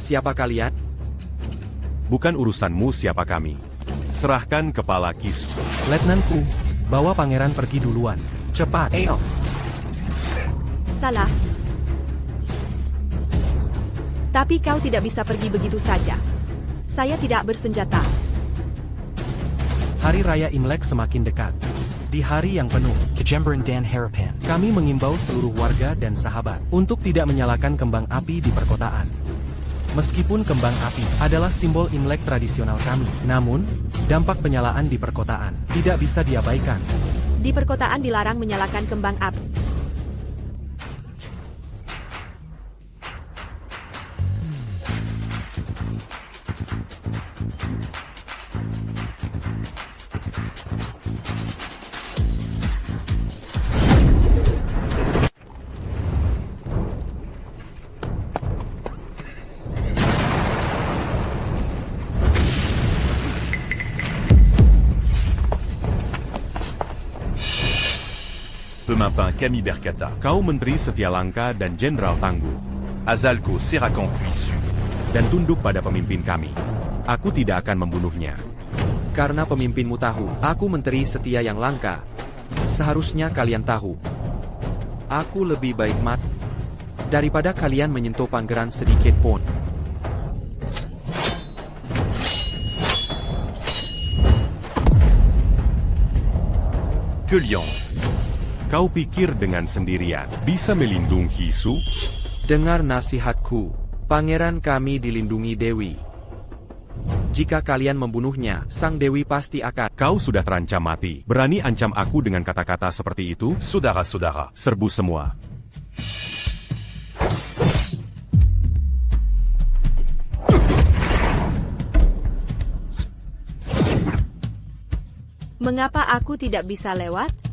Siapa kalian? Bukan urusanmu siapa kami. Serahkan kepala Kisu. Letnan Ku, bawa pangeran pergi duluan. Cepat. Salah. Tapi kau tidak bisa pergi begitu saja. Saya tidak bersenjata. Hari Raya Imlek semakin dekat. Di hari yang penuh, Kejemberan Dan Harapan. kami mengimbau seluruh warga dan sahabat untuk tidak menyalakan kembang api di perkotaan. Meskipun kembang api adalah simbol Imlek tradisional kami, namun, dampak penyalaan di perkotaan tidak bisa diabaikan. Di perkotaan dilarang menyalakan kembang api. Pemimpin Kami berkata, Kau Menteri Setialangka dan Jenderal Tangguh. Azalco Serracan Kuisu. Dan tunduk pada pemimpin kami. Aku tidak akan membunuhnya. Karena pemimpinmu tahu, aku menteri setia yang langka. Seharusnya kalian tahu. Aku lebih baik mati daripada kalian menyentuh pangeran sedikit pun. Kelion. Kau pikir dengan sendirian bisa melindungi Su? Dengar nasihatku, pangeran kami dilindungi Dewi. Jika kalian membunuhnya, sang Dewi pasti akan... Kau sudah terancam mati. Berani ancam aku dengan kata-kata seperti itu? Saudara-saudara. Serbu semua. Mengapa aku tidak bisa lewat?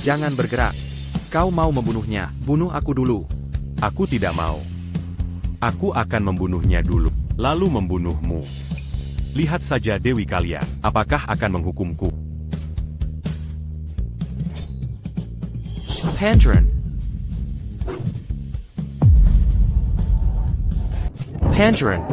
Jangan bergerak. Kau mau membunuhnya, bunuh aku dulu. Aku tidak mau. Aku akan membunuhnya dulu, lalu membunuhmu. Lihat saja Dewi kalian, apakah akan menghukumku? Pantren. Pantren.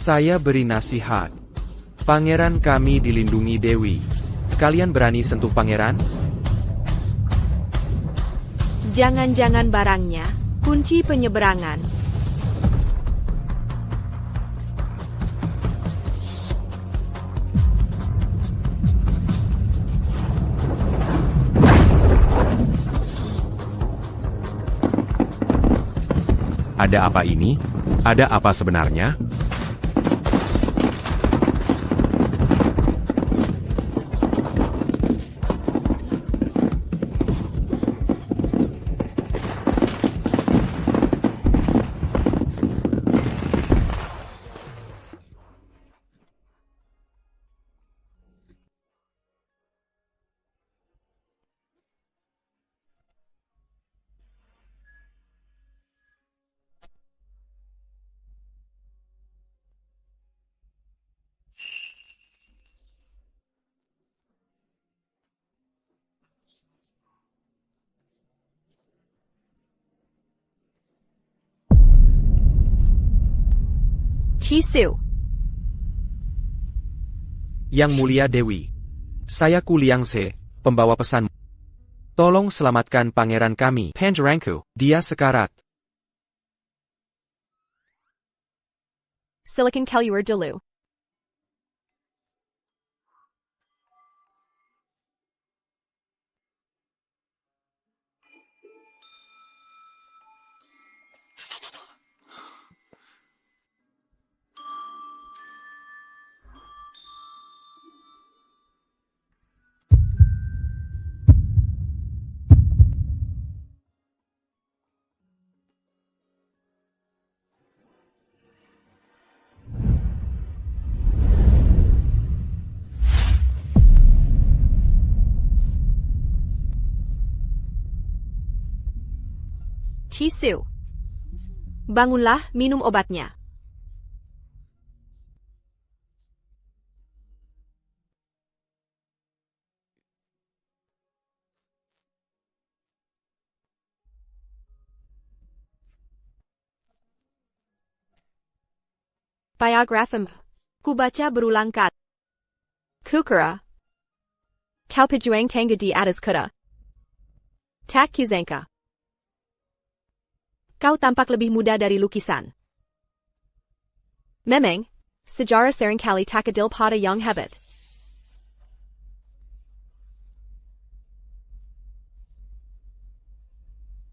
Saya beri nasihat. Pangeran kami dilindungi Dewi. Kalian berani sentuh pangeran? Jangan-jangan barangnya, kunci penyeberangan. Ada apa ini? Ada apa sebenarnya? Chisu. Yang Mulia Dewi. Saya Ku Liangse, pembawa pesan. Tolong selamatkan pangeran kami, Panjarangku. Dia sekarat. Silicon Kelluer Delu. Chisu. Bangunlah, minum obatnya. Biographem. Kubaca berulang kali. Kukura. Kalpijuang tangga di atas kuda. Tak kuzangka. Kau tampak lebih muda dari lukisan. Memang, sejarah seringkali tak adil pada yang hebat.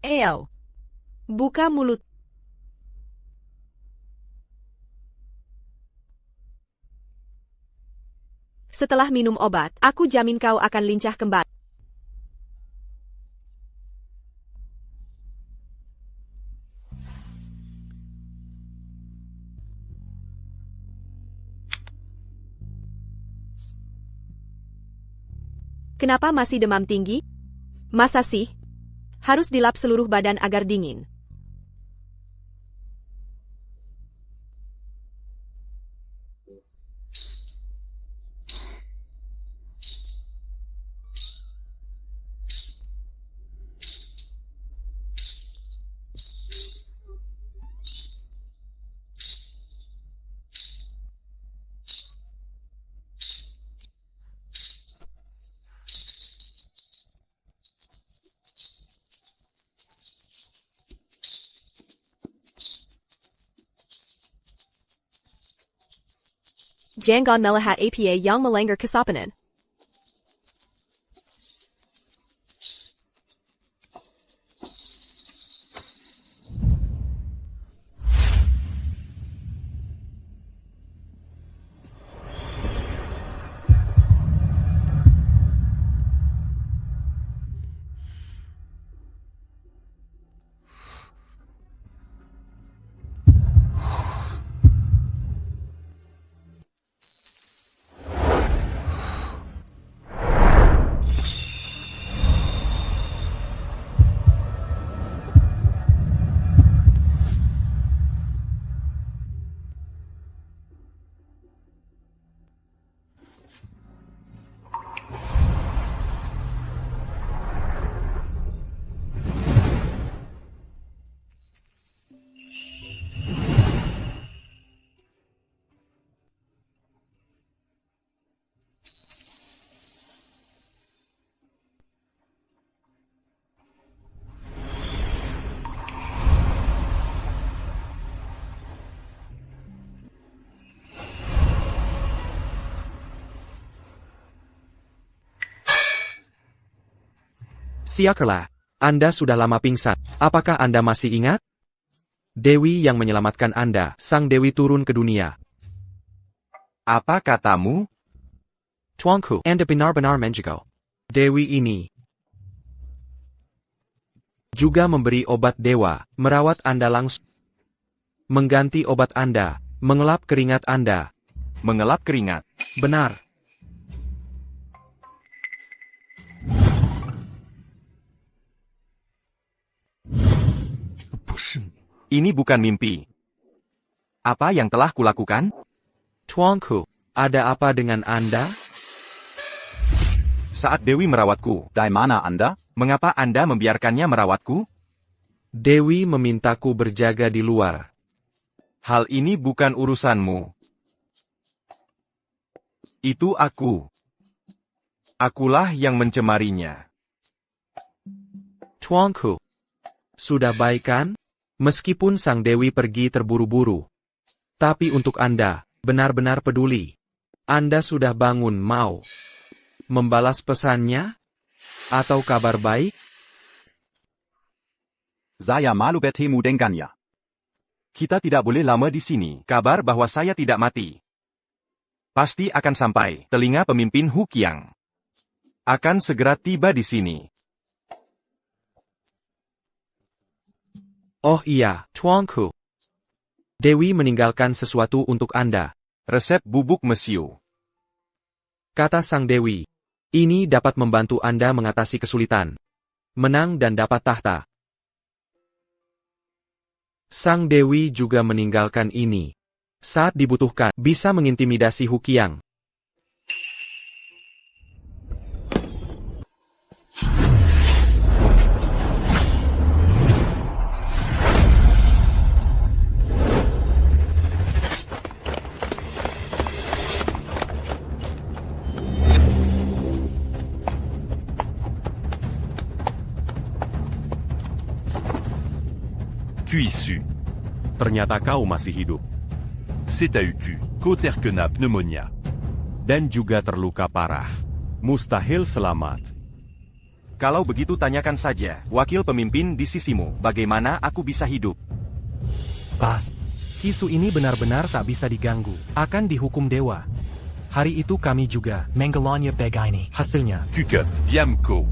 Ayo. Buka mulut. Setelah minum obat, aku jamin kau akan lincah kembali. Kenapa masih demam tinggi? Masa sih? Harus dilap seluruh badan agar dingin. Jangan melihat apa yang melanggar kesopanan. Siakerlah, Anda sudah lama pingsan. Apakah Anda masih ingat? Dewi yang menyelamatkan Anda, sang Dewi turun ke dunia. Apa katamu? Tuanku, Anda benar-benar menjaga. Dewi ini juga memberi obat dewa, merawat Anda langsung, mengganti obat Anda, mengelap keringat Anda. Mengelap keringat. Benar. Ini bukan mimpi. Apa yang telah kulakukan? Tuanku, ada apa dengan Anda? Saat Dewi merawatku, Di mana Anda? mengapa Anda membiarkannya merawatku? Dewi memintaku berjaga di luar. Hal ini bukan urusanmu. Itu aku. Akulah yang mencemarinya. Tuanku, sudah baik kan? Meskipun sang Dewi pergi terburu-buru. Tapi untuk Anda, benar-benar peduli. Anda sudah bangun mau membalas pesannya? Atau kabar baik? Saya malu bertemu dengannya. Kita tidak boleh lama di sini. Kabar bahwa saya tidak mati pasti akan sampai telinga pemimpin Hukiang. Akan segera tiba di sini. Oh iya, Tuanku. Dewi meninggalkan sesuatu untuk Anda. Resep bubuk mesiu. Kata sang Dewi. Ini dapat membantu Anda mengatasi kesulitan, menang dan dapat tahta. Sang Dewi juga meninggalkan ini. Saat dibutuhkan, bisa mengintimidasi Hukiang. Cuissu. Ternyata kau masih hidup. Cetaucu. Koterkena pneumonia. Dan juga terluka parah. Mustahil selamat. Kalau begitu tanyakan saja, wakil pemimpin di sisimu, bagaimana aku bisa hidup? Bas, Kisu ini benar-benar tak bisa diganggu. Akan dihukum dewa. Hari itu kami juga. Mengalanya begini. Hasilnya. Kukut. Diamko.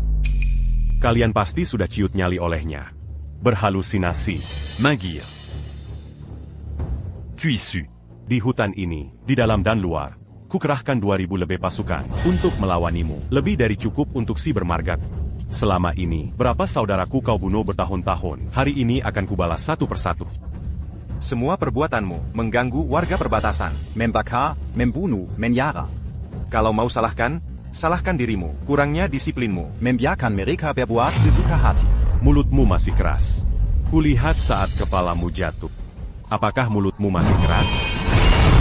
Kalian pasti sudah ciut nyali olehnya. Berhalusinasi. Mingir. Cuissu. Di hutan ini, di dalam dan luar, kukerahkan 2000 lebih pasukan untuk melawanimu. Lebih dari cukup untuk si bermarga. Selama ini, berapa saudaraku kau bunuh bertahun-tahun, hari ini akan kubalas satu persatu. Semua perbuatanmu mengganggu warga perbatasan. Membakar, membunuh, menyara. Kalau mau salahkan, salahkan dirimu, kurangnya disiplinmu. Membiarkan mereka berbuat sesuka hati. Mulutmu masih keras. Kulihat saat kepalamu jatuh. Apakah mulutmu masih keras?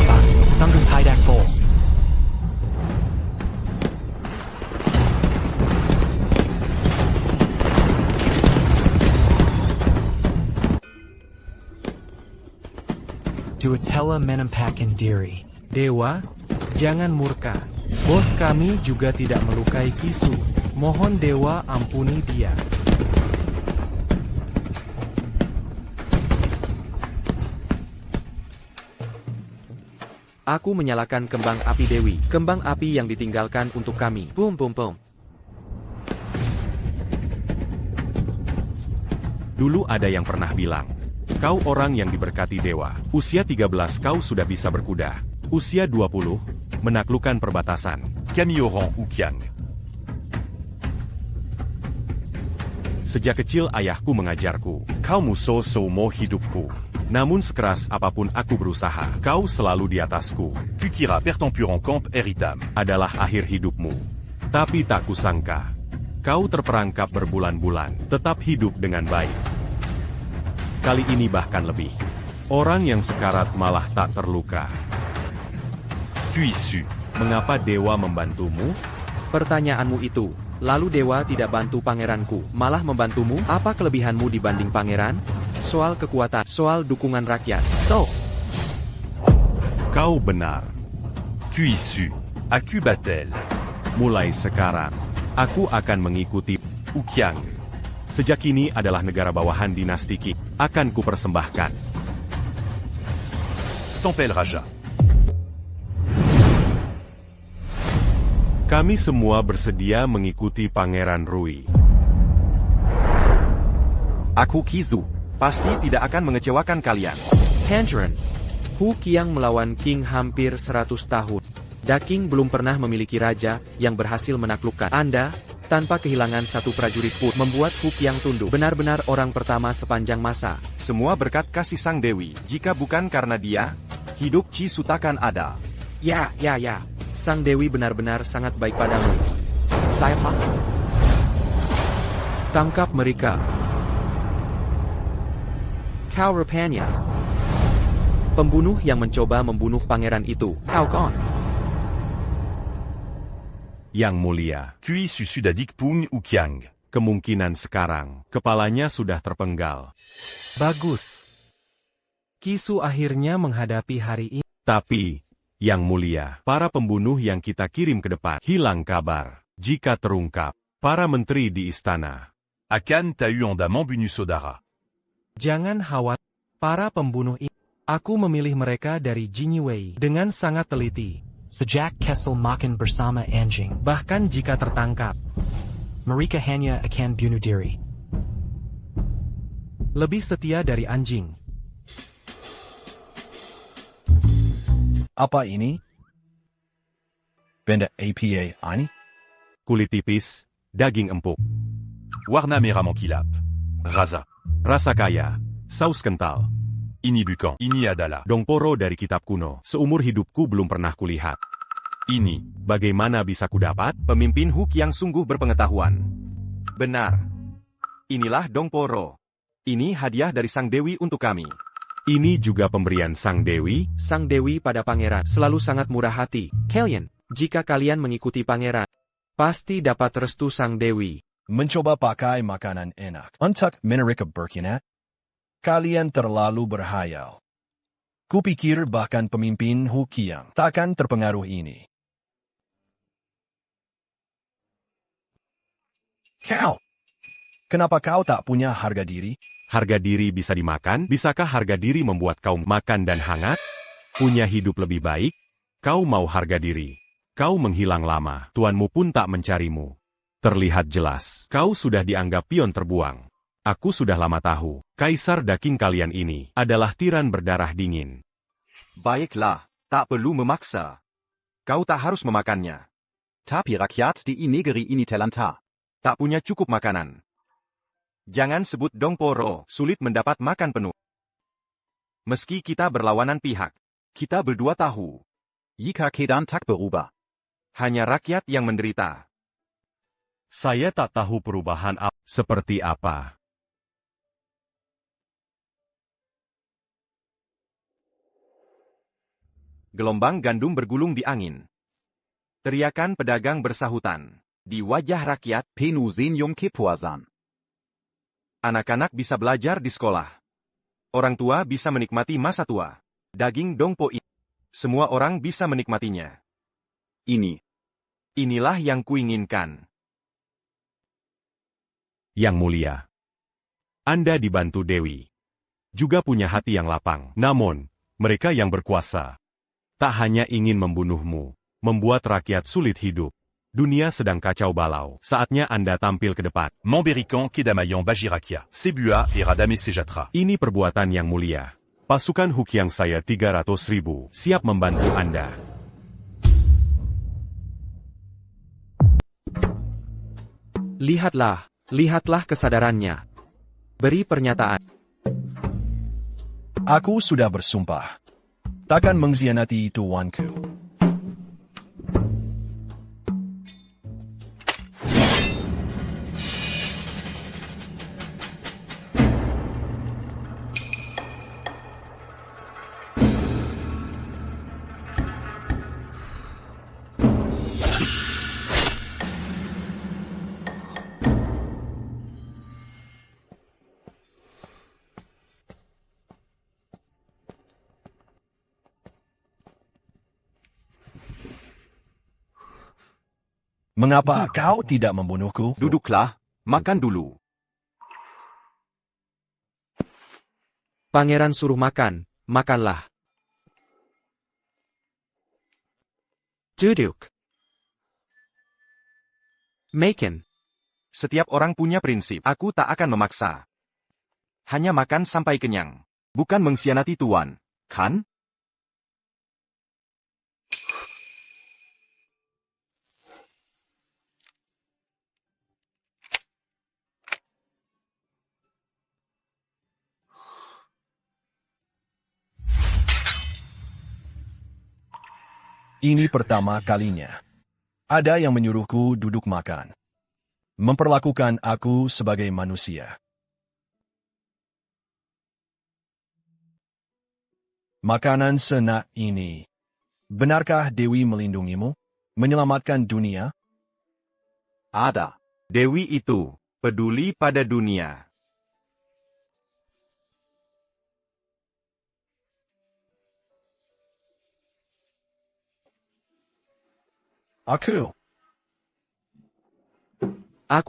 Bas, sanggup tidak full. Duatella menampakkan diri. Dewa, jangan murka. Bos kami juga tidak melukai Kisu. Mohon Dewa ampuni dia. Aku menyalakan kembang api Dewi. Kembang api yang ditinggalkan untuk kami. Boom boom boom. Dulu ada yang pernah bilang, kau orang yang diberkati dewa. Usia 13 kau sudah bisa berkuda. Usia 20, menaklukkan perbatasan. Kamioran Hukiang. Sejak kecil ayahku mengajarku, kau musuh seumur hidupku. Namun sekeras apapun aku berusaha, kau selalu di atasku. Kukira pertempuran camp eritam. Adalah akhir hidupmu. Tapi tak kusangka, kau terperangkap berbulan-bulan, tetap hidup dengan baik. Kali ini bahkan lebih. Orang yang sekarat malah tak terluka. Cuissu. Mengapa dewa membantumu? Pertanyaanmu itu. Lalu dewa tidak bantu pangeranku, malah membantumu? Apa kelebihanmu dibanding pangeran? Soal kekuatan, soal dukungan rakyat. Kau benar. Cuissu. Aku batel. Mulai sekarang, aku akan mengikuti. Uqiang. Sejak kini adalah negara bawahan dinasti Qi. Akan kupersembahkan. Tempel Raja. Kami semua bersedia mengikuti Pangeran Rui. Aku Qizu. Pasti tidak akan mengecewakan kalian. Tangerine. Hu Qiang melawan King hampir 100 tahun. Da King belum pernah memiliki raja yang berhasil menaklukkan Anda, tanpa kehilangan satu prajurit pun membuat Hu Qiang tunduk. Benar-benar orang pertama sepanjang masa. Semua berkat kasih Sang Dewi. Jika bukan karena dia, hidup Chisu takkan ada. Ya. Sang Dewi benar-benar sangat baik padamu. Saya pasti. Tangkap mereka. Kau rupanya pembunuh yang mencoba membunuh pangeran itu. Kau kon. Yang mulia. Kui Susudadik Pung Uqiang. Kemungkinan sekarang, kepalanya sudah terpenggal. Bagus. Qisu akhirnya menghadapi hari ini. Tapi, Yang mulia, para pembunuh yang kita kirim ke depan hilang kabar. Jika terungkap, para menteri di istana. Akan Tahu Andamant Bunusodara. Jangan khawatir, para pembunuh ini. Aku memilih mereka dari Jinyiwei dengan sangat teliti. Sejak Kessel makan bersama anjing. Bahkan jika tertangkap, Mereka hanya akan bunuh diri. lebih setia dari anjing. Apa ini? Benda APA ini? Kulit tipis, daging empuk, Warna Merah Mankilap. Raza. rasa kaya, saus kental. Ini Bukan. Ini adalah. Dongporo dari kitab kuno. Seumur hidupku belum pernah kulihat. Ini. Bagaimana bisa kudapat? Pemimpin Hu Qiang sungguh berpengetahuan. Benar. Inilah Dongporo. Ini hadiah dari Sang Dewi untuk kami. Ini juga pemberian Sang Dewi. Sang Dewi pada pangeran selalu sangat murah hati. Kalian, jika kalian mengikuti pangeran, pasti dapat restu Sang Dewi. Mencoba pakai makanan enak untuk mereka berkhianat? Kalian terlalu berhayal. Kupikir bahkan pemimpin Hu Qiang takkan terpengaruh ini. Kau! Kenapa kau tak punya harga diri? Harga diri bisa dimakan? Bisakah harga diri membuat kau makan dan hangat? Punya hidup lebih baik? Kau mau harga diri. Kau menghilang lama, tuanmu pun tak mencarimu. Terlihat jelas, kau sudah dianggap pion terbuang. Aku sudah lama tahu, Kaisar Daking kalian ini adalah tiran berdarah dingin. Baiklah, tak perlu memaksa. Kau tak harus memakannya. Tapi rakyat di negeri ini telanta. Tak punya cukup makanan. Jangan sebut Dongporo, sulit mendapat makan penuh. Meski kita berlawanan pihak, kita berdua tahu. Jika keadaan tak berubah, Hanya rakyat yang menderita. Saya tak tahu perubahan seperti apa. Gelombang gandum bergulung di angin. Teriakan pedagang bersahutan. Di wajah rakyat, penuh senyum kepuasan. anak-anak bisa belajar di sekolah. Orang tua bisa menikmati masa tua. Daging Dongpo ini. Semua orang bisa menikmatinya. Inilah yang kuinginkan. Yang mulia, Anda dibantu Dewi. Juga punya hati yang lapang. Namun, mereka yang berkuasa tak hanya ingin membunuhmu, membuat rakyat sulit hidup. Dunia sedang kacau balau. Saatnya Anda tampil ke depan. Memberikan Kedamayan Bajirakia. Sebua et Radame Sejatra. Ini perbuatan yang mulia. Pasukan Hu Qiang saya 300.000 siap membantu Anda. Lihatlah kesadarannya. Beri pernyataan. Aku sudah bersumpah. Takkan mengkhianati tuanku. Mengapa kau tidak membunuhku? Duduklah. Makan dulu. Pangeran suruh makan, makanlah. Duduk. Makan. Setiap orang punya prinsip. Aku tak akan memaksa. Hanya makan sampai kenyang. Bukan mengkhianati tuan, kan? Ini pertama kalinya. Ada yang menyuruhku duduk makan. Memperlakukan aku sebagai manusia. Makanan senak ini. Benarkah Dewi melindungimu? Menyelamatkan dunia? Ada. Dewi itu peduli pada dunia. Aku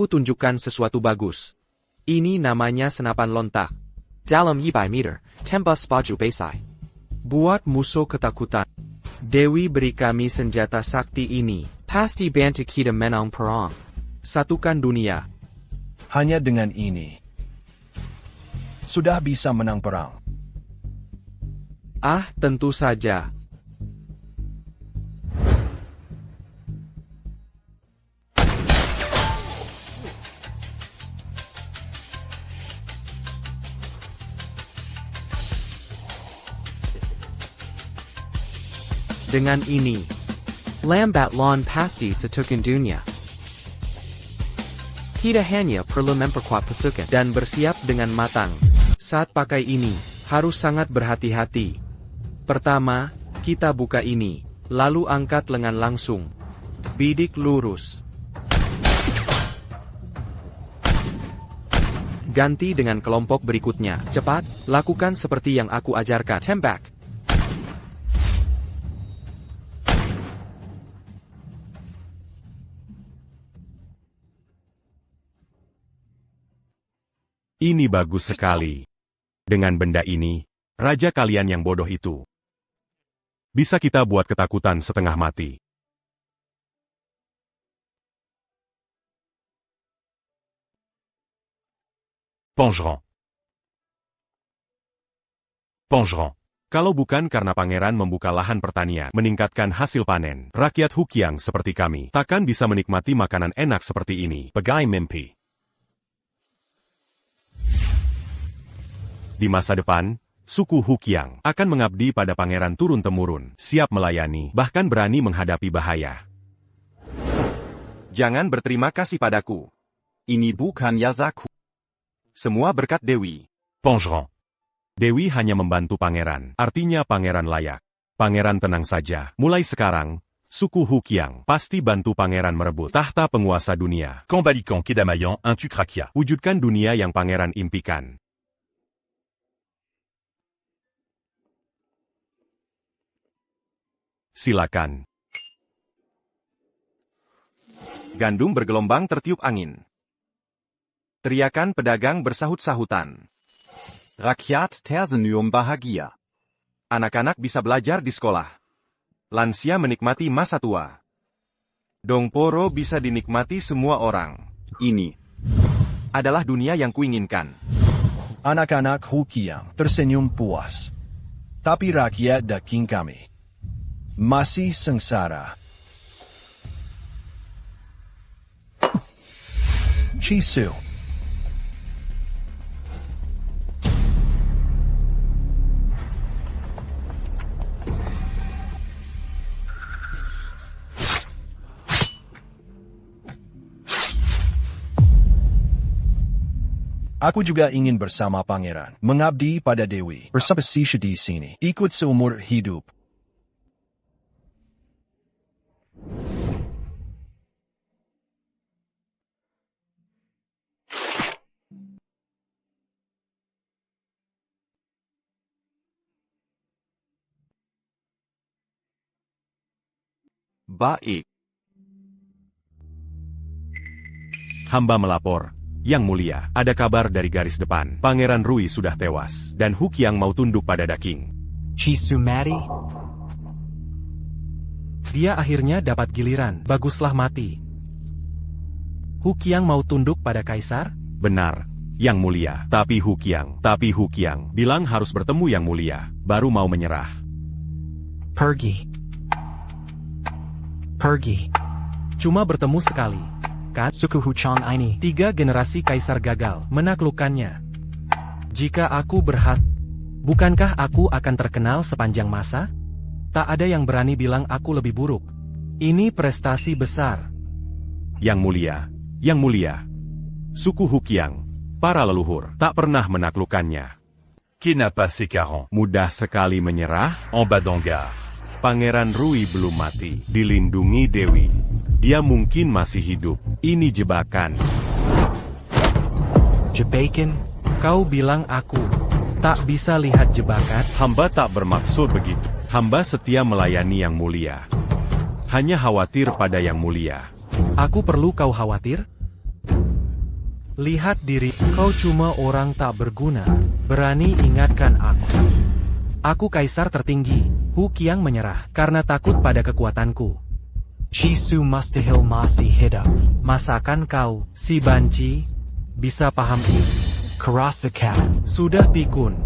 tunjukkan sesuatu bagus. Ini namanya senapan lontak. Dalam 100 meter, tembus baju besai. Buat musuh ketakutan. Dewi beri kami senjata sakti ini. Pasti bantu kita menang perang. Satukan dunia. Hanya dengan ini. Sudah bisa menang perang. Ah, tentu saja. Dengan ini, lambat laun pasti satukan dunia. Kita hanya perlu memperkuat pasukan dan bersiap dengan matang. Saat pakai ini, harus sangat berhati-hati. Pertama, kita buka ini, lalu angkat lengan langsung. Bidik lurus. Ganti dengan kelompok berikutnya. Cepat, lakukan seperti yang aku ajarkan. Tembak. Ini bagus sekali. Dengan benda ini, raja kalian yang bodoh itu. Bisa kita buat ketakutan setengah mati. Pongeron. Pongeron. Kalau bukan karena pangeran membuka lahan pertanian, meningkatkan hasil panen, rakyat Hukiang seperti kami, takkan bisa menikmati makanan enak seperti ini. Pegai mimpi. Di masa depan, suku Hukiang akan mengabdi pada pangeran turun-temurun, siap melayani, bahkan berani menghadapi bahaya. Jangan berterima kasih padaku. Ini bukan Yazaku. Semua berkat Dewi. Pongeron. Dewi hanya membantu pangeran, artinya pangeran layak. Pangeran tenang saja, mulai sekarang, suku Hukiang pasti bantu pangeran merebut tahta penguasa dunia. Kambalikan kedamaian un tu krakia. Wujudkan dunia yang pangeran impikan. Silakan. Gandum bergelombang tertiup angin. Teriakan pedagang bersahut-sahutan. Rakyat tersenyum bahagia. Anak-anak bisa belajar di sekolah. Lansia menikmati masa tua. Dongporo bisa dinikmati semua orang. Ini adalah dunia yang kuinginkan. Anak-anak Hukiang tersenyum puas. Tapi rakyat daging kami masih sengsara. Chisu. Aku juga ingin bersama pangeran, mengabdi pada Dewi, bersama Sisha di sini, ikut seumur hidup. Baik. Hamba melapor, Yang Mulia, ada kabar dari garis depan. Pangeran Rui sudah tewas, dan Hu Qiang mau tunduk pada Daking. Chisu mati? Dia akhirnya dapat giliran. Baguslah mati. Hu Qiang mau tunduk pada Kaisar? Benar, Yang Mulia. Tapi Hu Qiang bilang harus bertemu Yang Mulia, baru mau menyerah. Pergi. Cuma bertemu sekali. Kan? Suku Huchang ini. 3 generasi Kaisar gagal menaklukkannya. Jika aku bukankah aku akan terkenal sepanjang masa? Tak ada yang berani bilang aku lebih buruk. Ini prestasi besar. Yang Mulia. Suku Hu Qiang, para leluhur, tak pernah menaklukkannya. Qui n'a pas ses 40? Mudah sekali menyerah. En bas d'Angar. Pangeran Rui belum mati, dilindungi Dewi. Dia mungkin masih hidup. Ini jebakan. Jebakan? Kau bilang aku tak bisa lihat jebakan? Hamba tak bermaksud begitu. Hamba setia melayani Yang Mulia. Hanya khawatir pada Yang Mulia. Aku perlu kau khawatir? Lihat diri, kau cuma orang tak berguna. Berani ingatkan aku. Aku kaisar tertinggi. Hu Qiang menyerah karena takut pada kekuatanku. Chisu mustahil masih hidup. Masakan kau, si banci, bisa paham ini? Kerasakan. Sudah pikun.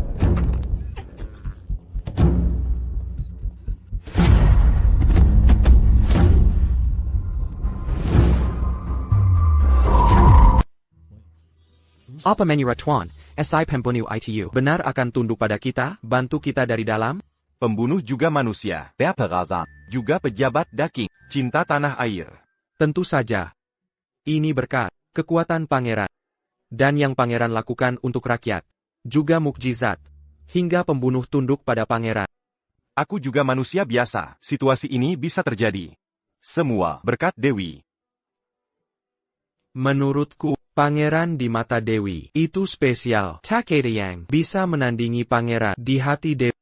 Apa menyurat Tuan, SI pembunuh ITU benar akan tunduk pada kita, bantu kita dari dalam? Pembunuh juga manusia, Berperasan, juga pejabat Daking, cinta tanah air. Tentu saja. Ini berkat kekuatan pangeran. Dan yang pangeran lakukan untuk rakyat. Juga mukjizat. Hingga pembunuh tunduk pada pangeran. Aku juga manusia biasa, situasi ini bisa terjadi. Semua berkat Dewi. Menurutku, pangeran di mata Dewi itu spesial. Takeda yang bisa menandingi pangeran di hati Dewi.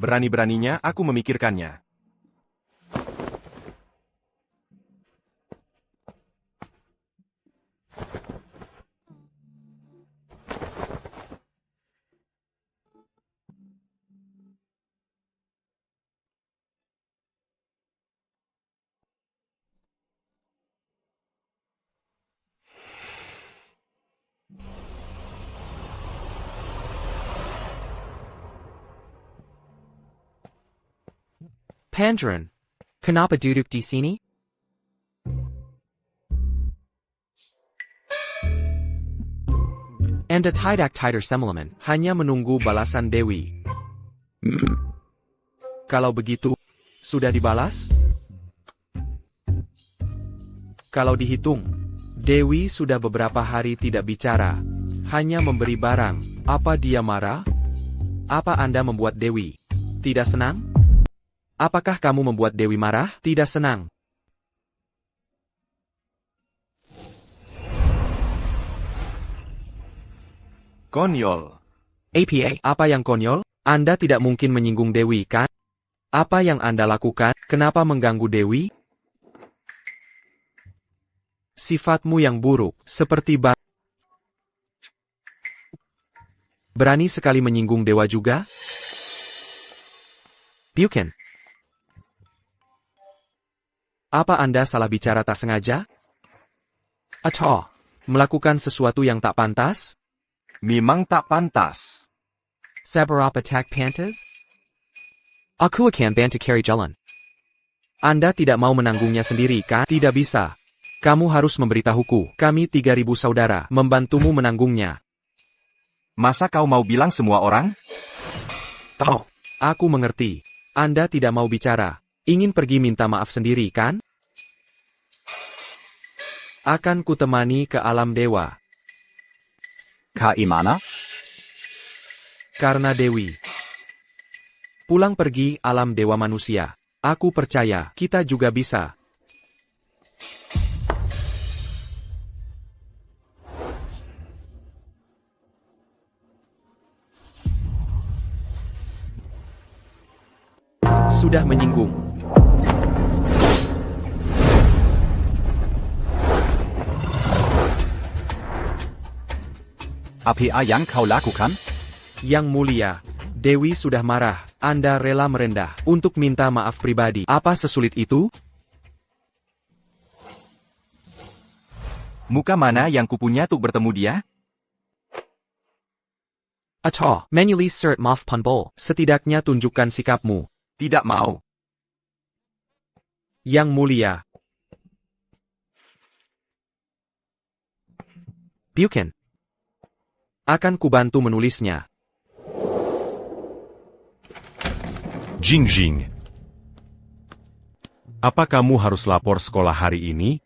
Berani-beraninya aku memikirkannya. Pangeran, kenapa duduk di sini? Anda tidak tidur semalaman, hanya menunggu balasan Dewi. Kalau begitu, sudah dibalas? Kalau dihitung, Dewi sudah beberapa hari tidak bicara, hanya memberi barang. Apa dia marah? Apa Anda membuat Dewi tidak senang? Apakah kamu membuat Dewi marah? Tidak senang. Konyol. APA, apa yang konyol? Anda tidak mungkin menyinggung Dewi, kan? Apa yang Anda lakukan? Kenapa mengganggu Dewi? Sifatmu yang buruk, seperti berani sekali menyinggung dewa juga? Bukan. Apa Anda salah bicara tak sengaja? Atau melakukan sesuatu yang tak pantas? Memang tak pantas. Seberapa tak pantas? Aku akan bantu carry jalan. Anda tidak mau menanggungnya sendiri, kan? Tidak bisa. Kamu harus memberitahuku. Kami 3.000 saudara membantumu menanggungnya. Masa kau mau bilang semua orang? Tahu. Aku mengerti. Anda tidak mau bicara. Ingin pergi minta maaf sendiri, kan? Akan kutemani ke alam dewa. Kaimana? Karena Dewi. Pulang pergi alam dewa manusia. Aku percaya kita juga bisa. sudah menyinggung. APA yang kau lakukan? Yang mulia, Dewi sudah marah. Anda rela merendah untuk minta maaf pribadi. Apa sesulit itu? Muka mana yang kupunya untuk bertemu dia? Atau, manually cert maaf punbol. Setidaknya tunjukkan sikapmu. Tidak mau. Yang mulia. Bukan. Akan kubantu menulisnya. Jingjing. Apa kamu harus lapor sekolah hari ini?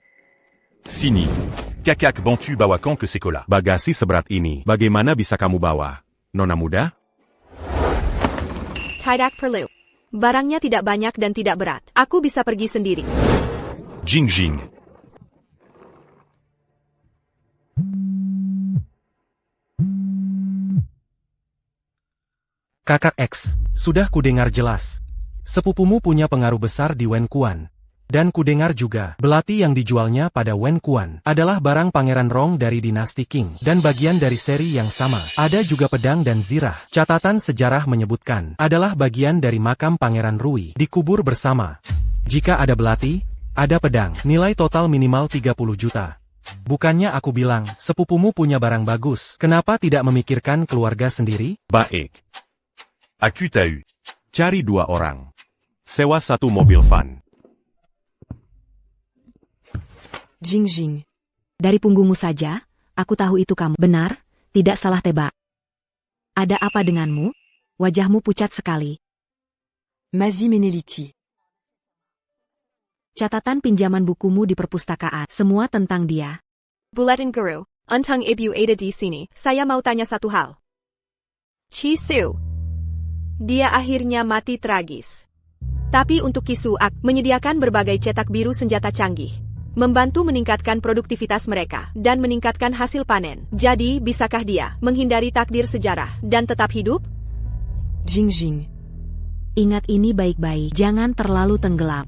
Sini. Kakak bantu bawa quand ke sekolah. Bagasi seberat ini, bagaimana bisa kamu bawa? Nona muda? Tidak perlu. Barangnya tidak banyak dan tidak berat. Aku bisa pergi sendiri. Jingjing. Kakak X, sudah kudengar jelas. Sepupumu punya pengaruh besar di Wen Kuan. Dan kudengar juga, belati yang dijualnya pada Wen Kuan adalah barang Pangeran Rong dari dinasti Qing dan bagian dari seri yang sama. Ada juga pedang dan zirah. Catatan sejarah menyebutkan adalah bagian dari makam Pangeran Rui dikubur bersama. Jika ada belati, ada pedang, nilai total minimal 30 juta. Bukannya aku bilang, sepupumu punya barang bagus, kenapa tidak memikirkan keluarga sendiri? Baik. Aku tahu. Cari 2 orang. Sewa 1 mobil van. Jingjing. Dari punggungmu saja, aku tahu itu kamu. Benar, tidak salah tebak. Ada apa denganmu? Wajahmu pucat sekali. Mazi Meneliti. Catatan pinjaman bukumu di perpustakaan. Semua tentang dia. Bulletin Guru, untang ibu ada di sini. Saya mau tanya satu hal. Chisu. Dia akhirnya mati tragis. Tapi untuk Kisuak, menyediakan berbagai cetak biru senjata canggih. Membantu meningkatkan produktivitas mereka, dan meningkatkan hasil panen. Jadi, bisakah dia menghindari takdir sejarah, dan tetap hidup? Jingjing. Ingat ini baik-baik, jangan terlalu tenggelam.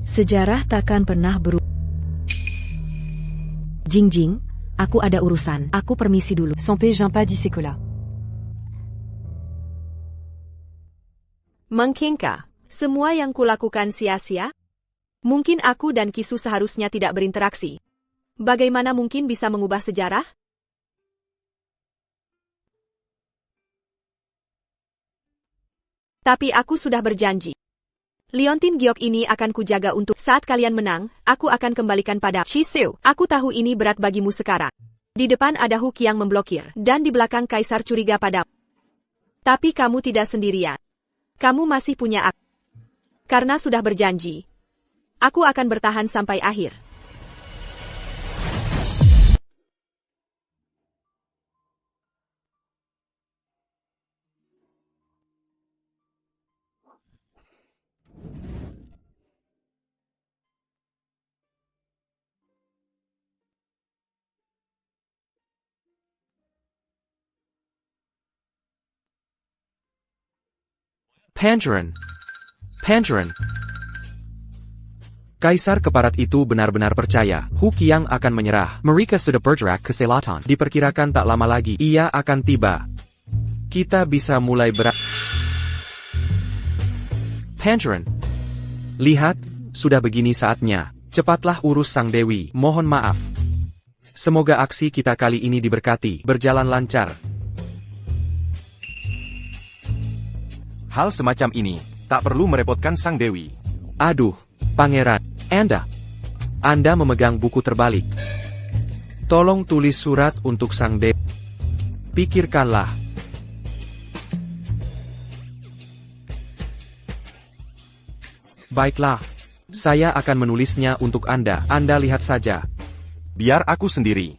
Sejarah takkan pernah berubah. Jingjing, aku ada urusan. Aku permisi dulu. Sampai jumpa di sekolah. Mungkinkah semua yang kulakukan sia-sia? Mungkin aku dan Kisu seharusnya tidak berinteraksi. Bagaimana mungkin bisa mengubah sejarah? Tapi aku sudah berjanji. Liontin giok ini akan kujaga untuk saat kalian menang, aku akan kembalikan pada Chisu. Aku tahu ini berat bagimu sekarang. Di depan ada Hook yang memblokir, dan di belakang Kaisar curiga pada. Tapi kamu tidak sendirian. Kamu masih punya aku. Karena sudah berjanji. Aku akan bertahan sampai akhir. Pangeran. Pangeran. Kaisar keparat itu benar-benar percaya, Hu Qiang akan menyerah. Mereka sudah bergerak ke selatan. Diperkirakan tak lama lagi, ia akan tiba. Kita bisa mulai Pangeran. Lihat, sudah begini saatnya. Cepatlah urus Sang Dewi, mohon maaf. Semoga aksi kita kali ini diberkati, berjalan lancar. Hal semacam ini, tak perlu merepotkan Sang Dewi. Aduh, Pangeran, Anda memegang buku terbalik. Tolong tulis surat untuk Sang Dewi. Pikirkanlah. Baiklah, saya akan menulisnya untuk Anda. Anda lihat saja. Biar aku sendiri.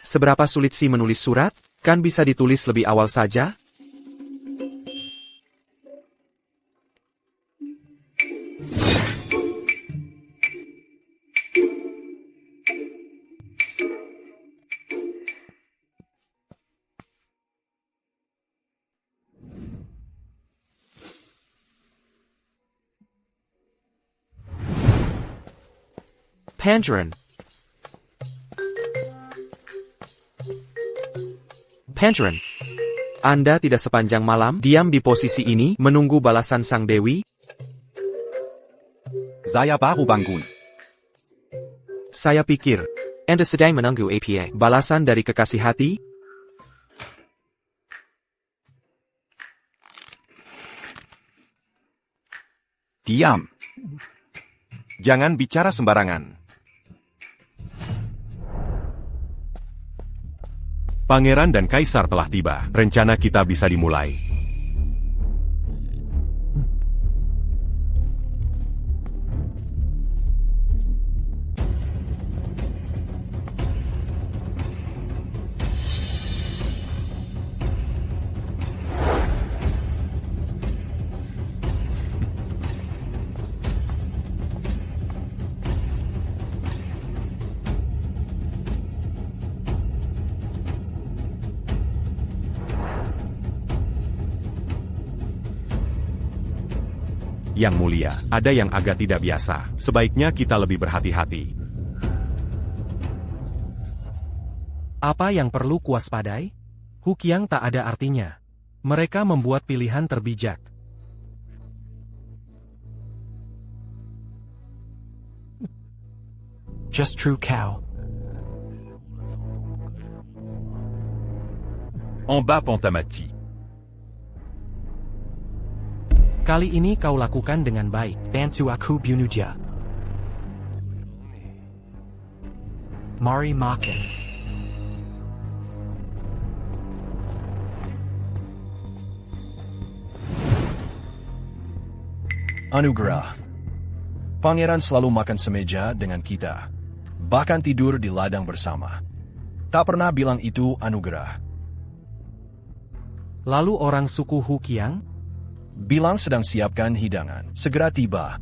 Seberapa sulit sih menulis surat? Kan bisa ditulis lebih awal saja? Pangeran. Pangeran. Anda tidak sepanjang malam diam di posisi ini menunggu balasan sang dewi? Saya baru bangun. Saya pikir, Anda sedang menunggu apa? Balasan dari kekasih hati? Diam. Jangan bicara sembarangan. Pangeran dan Kaisar telah tiba. Rencana kita bisa dimulai. Yang mulia, ada yang agak tidak biasa. Sebaiknya kita lebih berhati-hati. Apa yang perlu kuwaspadai? Hukiang tak ada artinya. Mereka membuat pilihan terbijak. Just true cow. En bas Pentamati. Kali ini kau lakukan dengan baik. Bantu aku bunuja. Mari makan. Anugerah. Pangeran selalu makan semeja dengan kita. Bahkan tidur di ladang bersama. Tak pernah bilang itu anugerah. Lalu orang suku Hukiang? Bilang sedang siapkan hidangan. Segera tiba.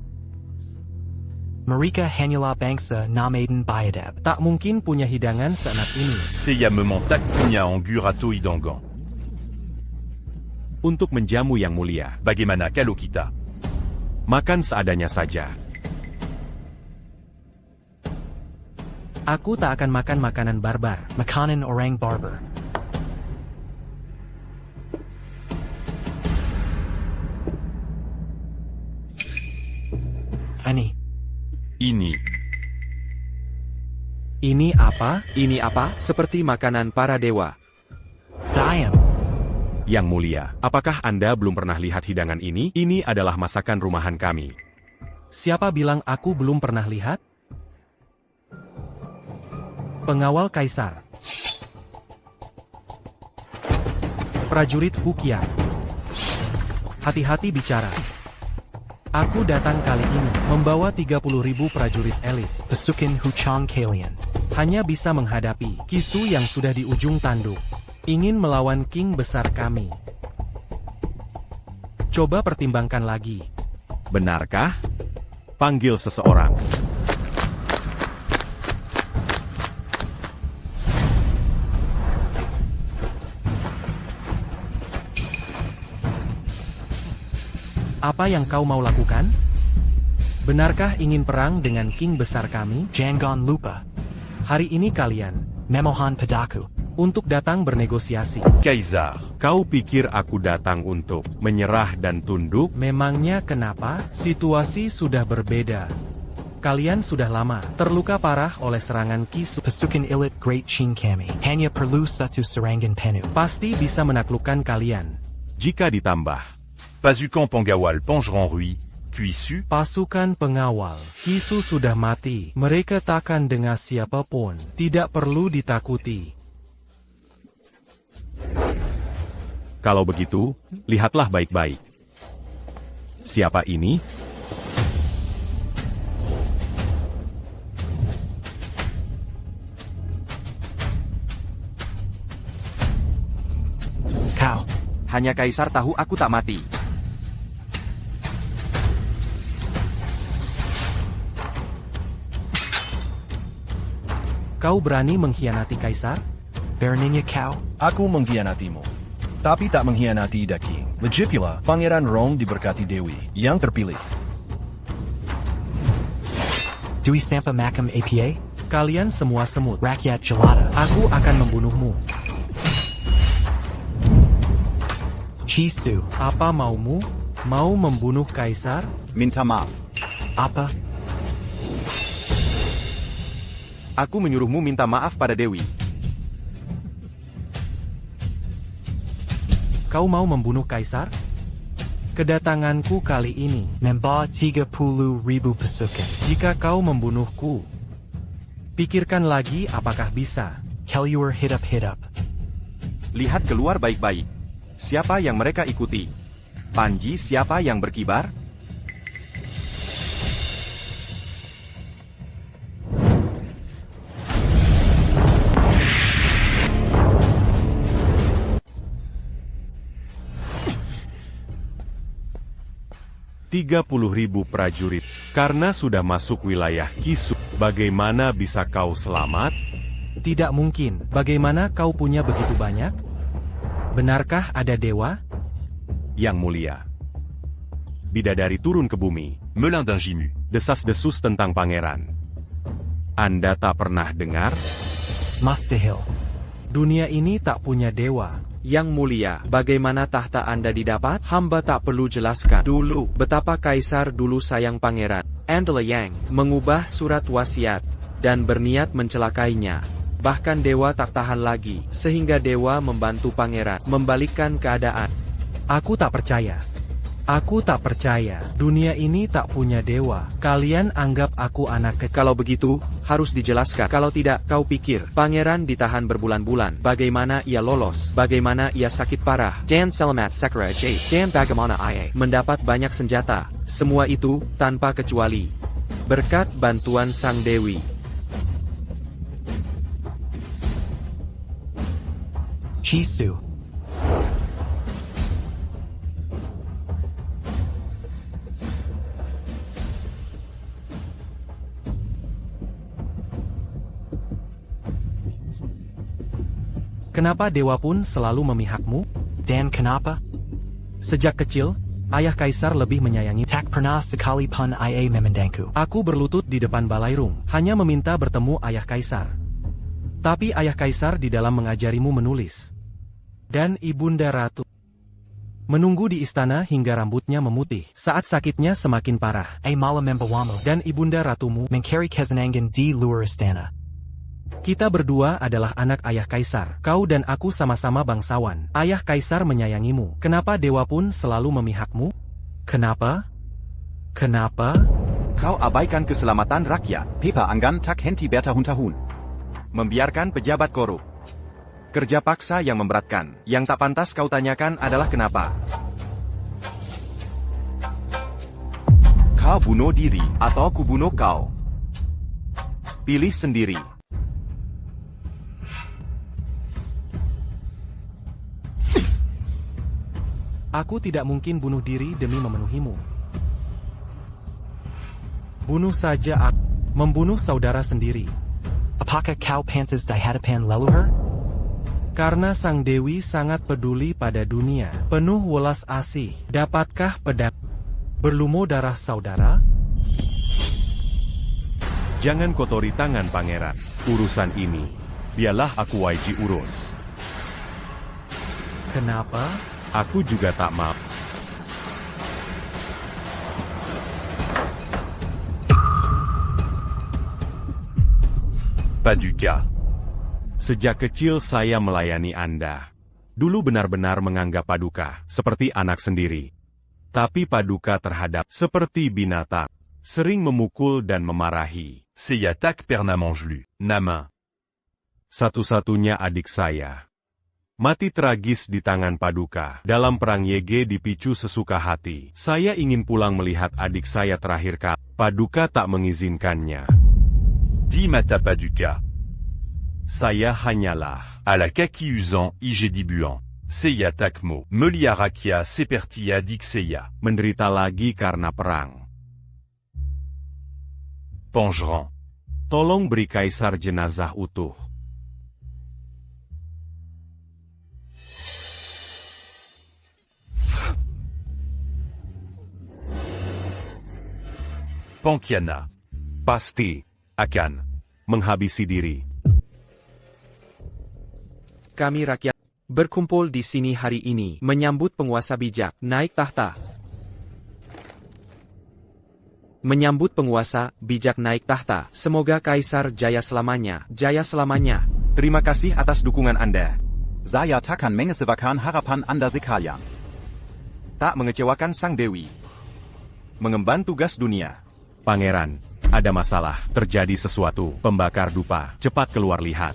Mereka hanyalah bangsa Namaden Bayadab. Tak mungkin punya hidangan seenak ini. Saya memontak punya Gurato Idangan. Untuk menjamu yang mulia, Bagaimana kalau kita? makan seadanya saja. Aku tak akan makan makanan barbar. Makanan orang barbar. Ani. Ini. Ini apa? Ini apa? Seperti makanan para dewa. Diam. Yang mulia, apakah Anda belum pernah lihat hidangan ini? Ini adalah masakan rumahan kami. Siapa bilang aku belum pernah lihat? Pengawal Kaisar. Prajurit Hukiang. Hati-hati bicara. Aku datang kali ini membawa 30.000 prajurit elit. Pasukan Huchang Kalian. Hanya bisa menghadapi Kisu yang sudah di ujung tanduk. Ingin melawan king besar kami. Coba pertimbangkan lagi. Benarkah? Panggil seseorang. Apa yang kau mau lakukan? Benarkah ingin perang dengan king besar kami? Jangan lupa. Hari ini kalian Memohan padaku. untuk datang bernegosiasi. Kaisar. Kau pikir aku datang untuk menyerah dan tunduk? Memangnya kenapa? Situasi sudah berbeda. Kalian sudah lama terluka parah oleh serangan Kisu. Pasukan elit Great Qing kami. Hanya perlu satu serangan penuh. Pasti bisa menaklukkan kalian. Jika ditambah Pasukan Penggawal Pangeran Rui. Kuisu. Pasukan pengawal Kisu sudah mati. Mereka takkan dengar siapapun. Tidak perlu ditakuti. Kalau begitu, lihatlah baik-baik. Siapa ini? Hanya Kaisar tahu aku tak mati. Kau berani mengkhianati Kaisar? Beraninya kau? Aku mengkhianatimu. Tapi tak mengkhianati Daki. Legit pula, Pangeran Rong diberkati Dewi, yang terpilih. Dwi Sampa Makam APA? Kalian semua semut. Rakyat Jelata. Aku akan membunuhmu. Chisu. Apa maumu? Mau membunuh Kaisar? Minta maaf. Apa? Aku menyuruhmu minta maaf pada Dewi. Kau mau membunuh Kaisar? Kedatanganku kali ini. Membawa 30,000 pasukan. Jika kau membunuhku, pikirkan lagi apakah bisa. Kelliur hidap-hidap. Lihat keluar baik-baik. Siapa yang mereka ikuti? Panji siapa yang berkibar? "30.000 prajurit, karena sudah masuk wilayah Kisu, bagaimana bisa kau selamat?" Tidak mungkin. Bagaimana kau punya begitu banyak? Benarkah ada dewa? Yang mulia, bidadari turun ke bumi, Melin d'un Jimu. desas-desus tentang pangeran. Anda tak pernah dengar? Mustahil. Dunia ini tak punya dewa. Yang mulia, bagaimana tahta Anda didapat? Hamba tak perlu jelaskan dulu betapa Kaisar dulu sayang pangeran Andela Yang mengubah surat wasiat dan berniat mencelakainya. Bahkan dewa tak tahan lagi, sehingga dewa membantu pangeran membalikkan keadaan. Aku tak percaya. Aku tak percaya. Dunia ini tak punya dewa. Kalian anggap aku anak kecil. Kalau begitu, harus dijelaskan. Kalau tidak, kau pikir pangeran ditahan berbulan-bulan. Bagaimana ia lolos? Bagaimana ia sakit parah? Dan Selamat Sakura J. Dan bagaimana ia mendapat banyak senjata? Semua itu, tanpa kecuali berkat bantuan Sang Dewi. Chisu. Kenapa dewa pun selalu memihakmu? Dan kenapa? Sejak kecil, ayah Kaisar lebih menyayangi. Tak pernah sekali pun ia memandangku. Aku berlutut di depan balairung, hanya meminta bertemu ayah Kaisar. Tapi ayah Kaisar di dalam mengajarimu menulis. Dan Ibunda Ratu menunggu di istana hingga rambutnya memutih saat sakitnya semakin parah. Malam membawamu. Dan Ibunda Ratumu Mencari kesenangan di luar istana. Kita berdua adalah anak ayah Kaisar. Kau dan aku sama-sama bangsawan. Ayah Kaisar menyayangimu. Kenapa dewa pun selalu memihakmu? Kenapa? Kenapa? Kau abaikan keselamatan rakyat. Pepa anggan tak henti berta huntahun. Membiarkan pejabat korup. Kerja paksa yang memberatkan. Yang tak pantas kau tanyakan adalah kenapa. Kau bunuh diri, atau ku bunuh kau. Pilih sendiri. Aku tidak mungkin bunuh diri demi memenuhimu. Bunuh saja aku. Membunuh saudara sendiri. Apakah kau pantas di hadapan leluhur? Karena Sang Dewi sangat peduli pada dunia, penuh welas asih. Dapatkah pedang berlumur darah saudara? Jangan kotori tangan pangeran. Urusan ini, biarlah aku YG urus. Kenapa? Aku juga tak mau. Paduka. Sejak kecil saya melayani Anda. Dulu benar-benar menganggap Paduka seperti anak sendiri. Tapi Paduka terhadap seperti binatang. Sering memukul dan memarahi. Seiya tak pernah manjelu. Nama. Satu-satunya adik saya mati tragis di tangan Paduka. Dalam perang YG dipicu sesuka hati. Saya ingin pulang melihat adik saya terakhir kali. Paduka tak mengizinkannya. Di mata Paduka. Saya hanyalah À la Kaki Uzan IG Dibuan. Seiya Takmo, Melia Rakia Sepertia Dixeya. Menderita lagi karena perang. Pangeran. Tolong beri kaisar jenazah utuh. Pankiana. Pasti Akan. menghabisi diri. Kami rakyat berkumpul di sini hari ini menyambut penguasa bijak naik tahta. Menyambut penguasa bijak naik tahta. Semoga kaisar jaya selamanya, jaya selamanya. Terima kasih atas dukungan Anda. Saya takkan mengesahkan harapan Anda sekalian. Tak mengecewakan Sang Dewi. Mengemban tugas dunia. Pangeran, ada masalah, terjadi sesuatu, pembakar dupa, cepat keluar lihat.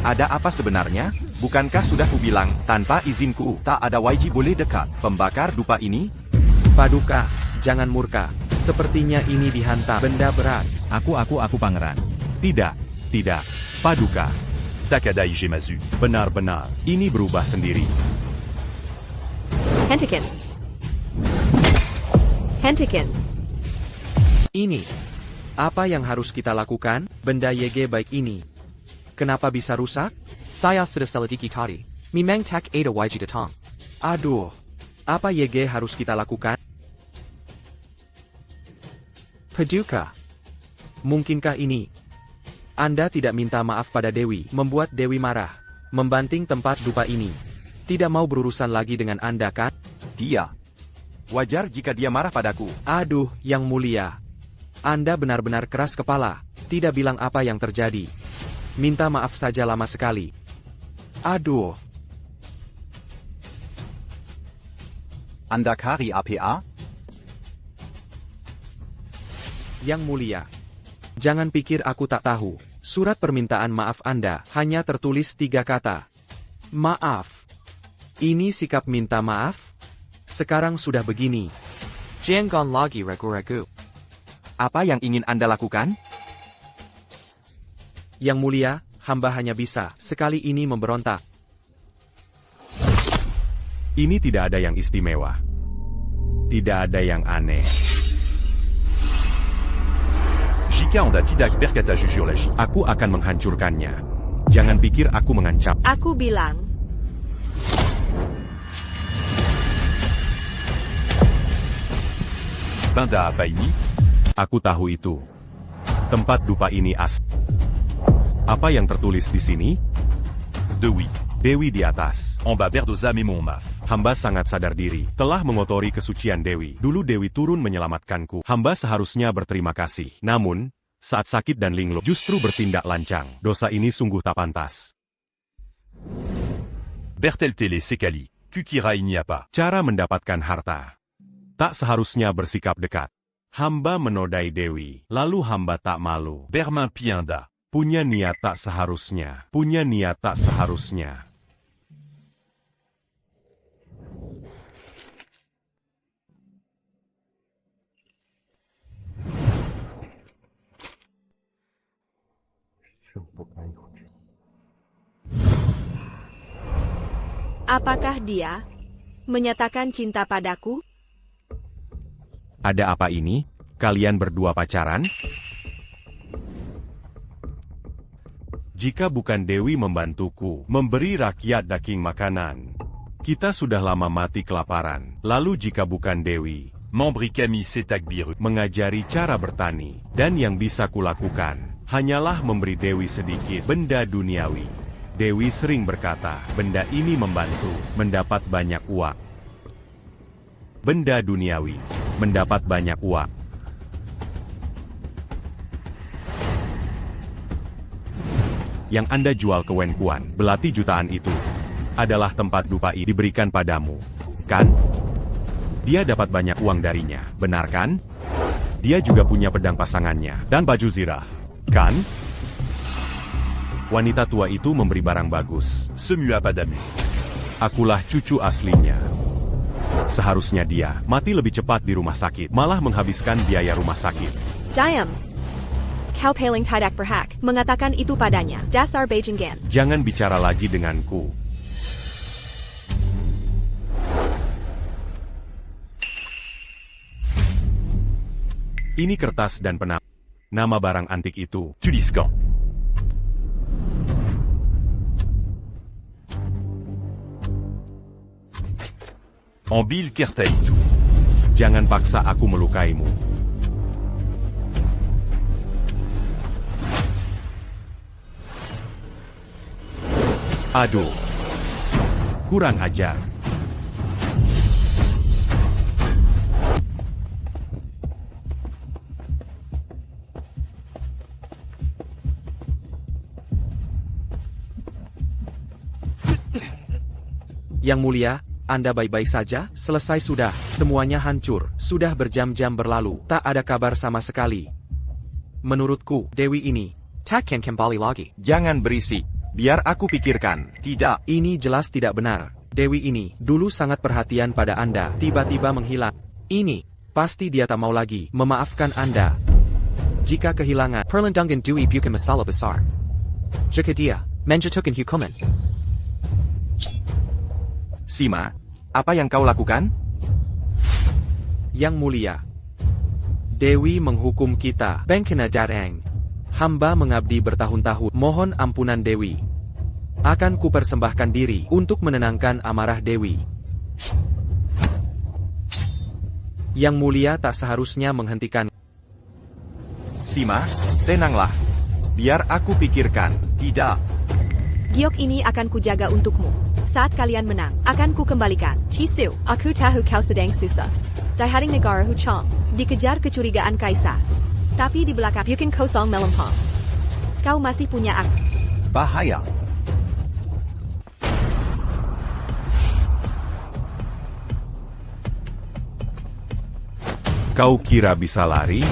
Ada apa sebenarnya? Bukankah sudah kubilang, tanpa izinku, tak ada YG boleh dekat. Pembakar dupa ini? Paduka, jangan murka. Sepertinya ini dihantam benda berat. Aku pangeran. Tidak, Paduka. Takadai Gemazu. Benar-benar, ini berubah sendiri. Hentikin. Hentikin. Ini. Apa yang harus kita lakukan? Benda YG baik ini. Kenapa bisa rusak? Saya sudah selidiki tadi. Memang tak ada YG datang. Aduh. Apa YG harus kita lakukan? Paduka. Mungkinkah ini? Anda tidak minta maaf pada Dewi, membuat Dewi marah. Membanting tempat dupa ini. Tidak mau berurusan lagi dengan Anda kan? Dia. Wajar jika dia marah padaku. Aduh, Yang Mulia. Anda benar-benar keras kepala. Tidak bilang apa yang terjadi. Minta maaf saja lama sekali. Aduh. Anda Kari APA? Yang Mulia. Jangan pikir aku tak tahu. Surat permintaan maaf Anda hanya tertulis 3 kata. Maaf. Ini sikap minta maaf? Sekarang sudah begini. Jangan lagi ragu-ragu. Apa yang ingin Anda lakukan? Yang Mulia, hamba hanya bisa sekali ini memberontak. Ini tidak ada yang istimewa. Tidak ada yang aneh. Jika Onda tidak berkata jujur lagi. Aku akan menghancurkannya. Jangan pikir aku mengancam. Aku bilang. Benda apa ini? Aku tahu itu. Tempat dupa ini Apa yang tertulis di sini? Dewi. Dewi di atas. En bas Berdoza mais mon maf. Hamba sangat sadar diri, telah mengotori kesucian Dewi. Dulu Dewi turun menyelamatkanku. Hamba seharusnya berterima kasih. Namun, saat sakit dan linglung, justru bertindak lancang. Dosa ini sungguh tak pantas. Berteltele Sekali. Kukira ini apa? Cara mendapatkan harta. Tak seharusnya bersikap dekat. Hamba menodai Dewi, lalu hamba tak malu. Bermain Pianda. Punya niat tak seharusnya. Punya niat tak seharusnya. Apakah dia menyatakan cinta padaku? Ada apa ini? Kalian berdua pacaran? Jika bukan Dewi membantuku, memberi rakyat daging makanan, kita sudah lama mati kelaparan. Lalu jika bukan Dewi, Memberi kami setak biru. mengajari cara bertani, dan yang bisa kulakukan, hanyalah memberi Dewi sedikit benda duniawi. Dewi sering berkata, benda ini membantu, mendapat banyak uang. Benda duniawi, mendapat banyak uang. Yang Anda jual ke Wen Kuan, belati jutaan itu, adalah tempat dupa ini diberikan padamu, kan? Dia dapat banyak uang darinya, benar kan? Dia juga punya pedang pasangannya, dan baju zirah, kan? Wanita tua itu memberi barang bagus. Semua padamu. Akulah cucu aslinya. Seharusnya dia mati lebih cepat di rumah sakit, malah menghabiskan biaya rumah sakit. Diam. Kau paling tidak berhak mengatakan itu padanya. Dasar bajingan. Jangan bicara lagi denganku. Ini kertas dan pena. Nama barang antik itu. Tuliscan. Ambil kertas itu. Jangan paksa aku melukaimu. Aduh. Kurang ajar. Yang Mulia, Anda baik-baik saja? Selesai sudah, semuanya hancur. Sudah berjam-jam berlalu, tak ada kabar sama sekali. Menurutku, Dewi ini takkan kembali lagi. Jangan berisik. Biar aku pikirkan. Tidak. Ini jelas tidak benar. Dewi ini dulu sangat perhatian pada Anda, tiba-tiba menghilang. Ini pasti dia tak mau lagi memaafkan Anda. Jika kehilangan perlindungan Dewi bukan masalah besar. Jika dia menjatuhkan hukuman. Sima, apa yang kau lakukan? Yang Mulia, Dewi menghukum kita. Bengkena Darang. Hamba mengabdi bertahun-tahun. Mohon ampunan Dewi. Akan kupersembahkan diri untuk menenangkan amarah Dewi. Yang Mulia tak seharusnya menghentikan. Sima, tenanglah. Biar aku pikirkan. Tidak. Giok ini akan kujaga untukmu. Saat kalian menang, akan kukembalikan. Chisu, aku tahu kau sedang susah. Di haring negara Huchong, dikejar kecurigaan kaisar. Tapi di belakang bukan kosong melempang. Kau masih punya aku. Bahaya. Kau kira bisa lari?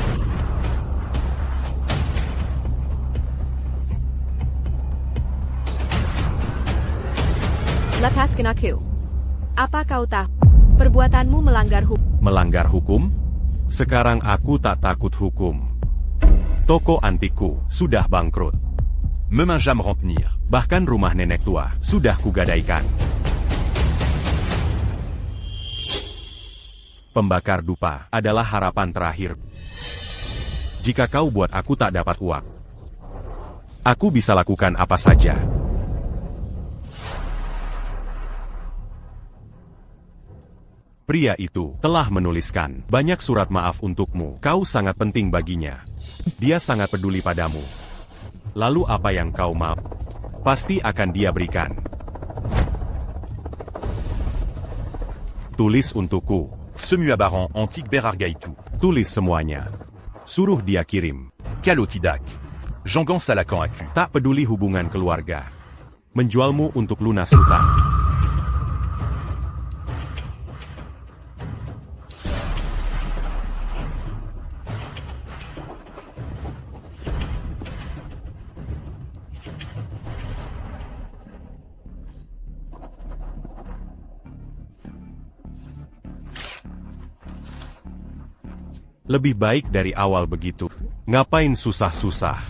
Lepaskan aku. Apa kau tahu? Perbuatanmu melanggar hukum. Melanggar hukum? Sekarang aku tak takut hukum. Toko antikku sudah bangkrut. Meminjam rentenir. Bahkan rumah nenek tua sudah kugadaikan. Pembakar dupa adalah harapan terakhir. Jika kau buat aku tak dapat uang, aku bisa lakukan apa saja. Pria itu telah menuliskan banyak surat maaf untukmu. Kau sangat penting baginya. Dia sangat peduli padamu. Lalu apa yang kau mau? Pasti akan dia berikan. Tulis untukku. Semua barang antik berhargaitu. Tulis semuanya. Suruh dia kirim. Kalau tidak, Jangan salakan aku. Tak peduli hubungan keluarga. Menjualmu untuk lunas hutang. Lebih baik dari awal begitu. Ngapain susah-susah?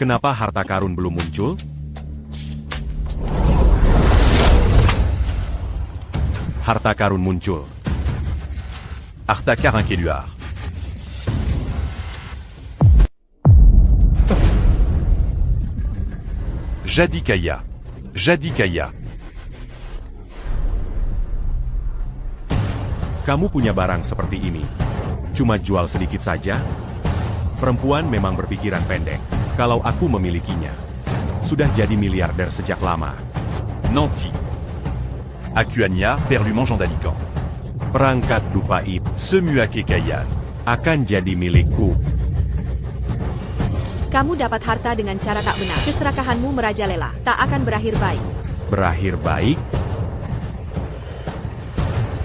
Kenapa harta karun belum muncul? Harta karun muncul. Harta karun keluar. Jadi kaya. Jadi kaya. Kamu punya barang seperti ini. Cuma jual sedikit saja? Perempuan memang berpikiran pendek. Kalau aku memilikinya, sudah jadi miliarder sejak lama. Nanti. Akuanya perlu mangeant d'alican. Perangkat dupa itu, Semua kekayaan akan jadi milikku. Kamu dapat harta dengan cara tak benar. Keserakahanmu merajalela, tak akan berakhir baik. Berakhir baik?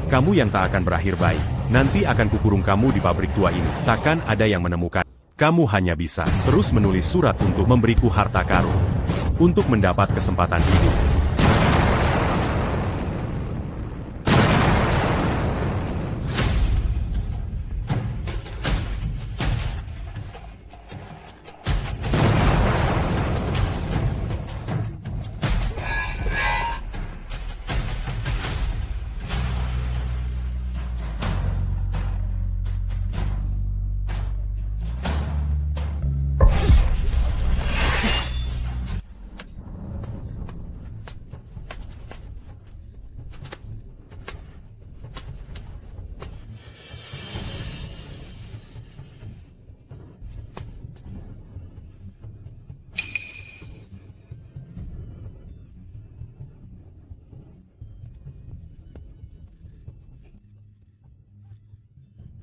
Kamu yang tak akan berakhir baik. Nanti akan kukurung kamu di pabrik tua ini. Takkan ada yang menemukan. Kamu hanya bisa terus menulis surat untuk memberiku harta karun. Untuk mendapat kesempatan hidup.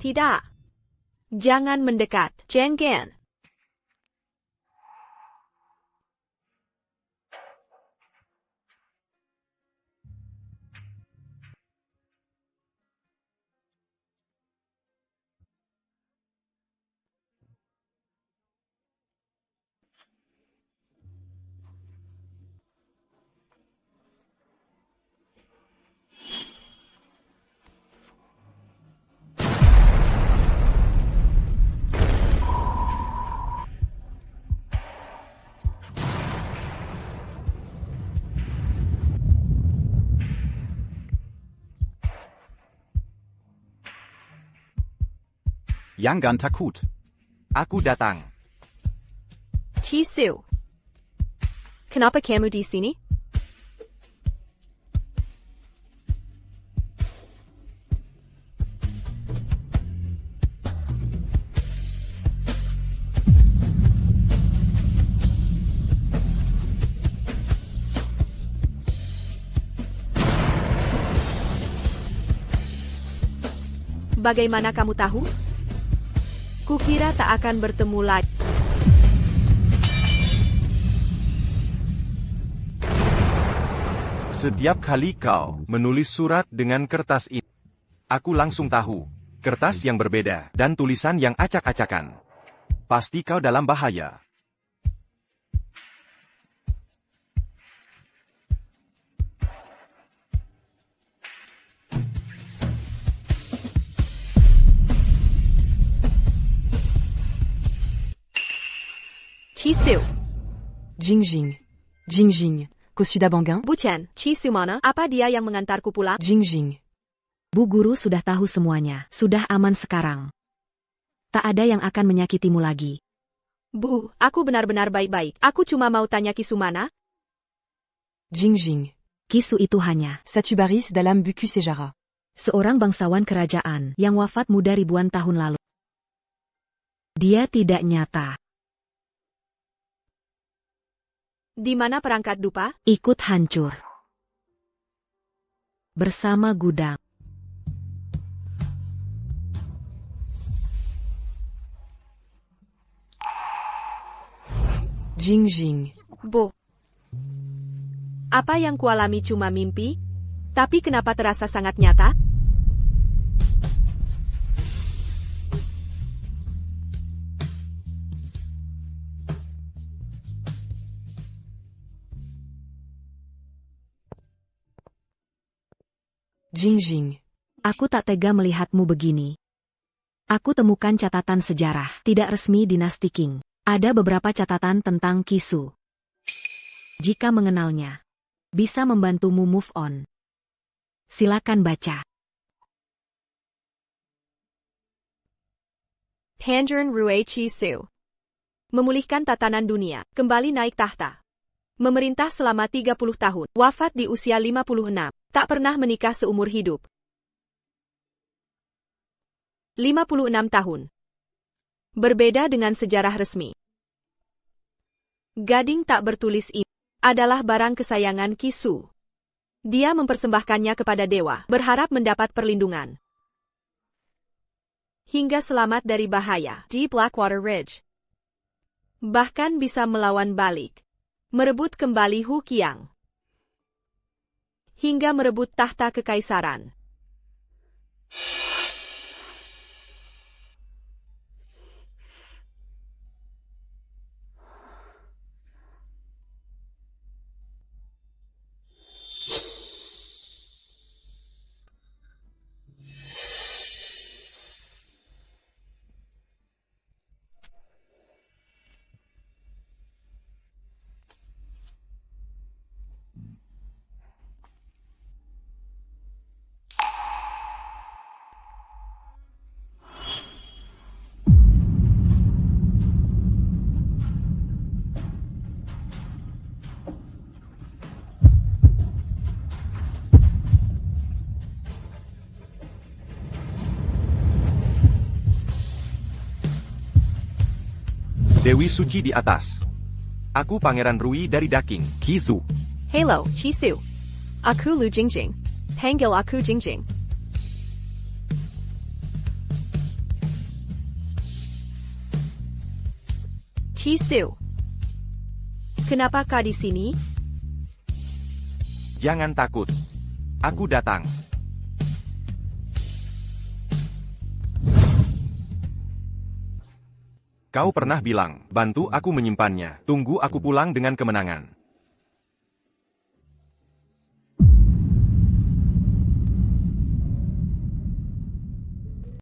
Tidak. Jangan mendekat, Jangan. Yangan takut. Aku datang. Chisu. Kenapa kamu di sini? Bagaimana kamu tahu? Kukira tak akan bertemu lagi. Setiap kali kau menulis surat dengan kertas ini, aku langsung tahu. Kertas yang berbeda dan tulisan yang acak-acakan. Pasti kau dalam bahaya. Chisu. Jingjing. Jingjing. Kau sudah bangun? Bukan, Chisu mana? Apa dia yang mengantarku pulang? Jingjing. Bu guru sudah tahu semuanya, sudah aman sekarang. Tak ada yang akan menyakitimu lagi. Bu, aku benar-benar baik-baik. Aku cuma mau tanya Kisu mana? Jingjing. Kisu itu hanya Satu baris dalam buku sejarah. seorang bangsawan kerajaan yang wafat muda ribuan tahun lalu. Dia tidak nyata. Di mana perangkat dupa? Ikut hancur. Bersama gudang. Jingjing. Bu. Apa yang kualami cuma mimpi? Tapi kenapa terasa sangat nyata? Jingjing. Aku tak tega melihatmu begini. Aku temukan catatan sejarah, tidak resmi dinasti Qing. Ada beberapa catatan tentang Kisu. Jika mengenalnya, bisa membantumu move on. Silakan baca. Pangeran Rui Chisu. Memulihkan tatanan dunia, kembali naik tahta. Memerintah selama 30 tahun, wafat di usia 56, tak pernah menikah seumur hidup. 56 tahun. Berbeda dengan sejarah resmi. Gading tak bertulis ini adalah barang kesayangan Kisu. Dia mempersembahkannya kepada dewa, berharap mendapat perlindungan. Hingga selamat dari bahaya di Blackwater Ridge. Bahkan bisa melawan balik. Merebut kembali Hu Qiang. Hingga merebut tahta kekaisaran. Dewi Suci di atas. Aku Pangeran Rui dari Daking. Kizu. Hello, Chisu. Aku Lu Jingjing. Panggil aku Jingjing. Chisu. Kenapa kau di sini? Jangan takut. Aku datang. Kau pernah bilang, bantu aku menyimpannya, tunggu aku pulang dengan kemenangan.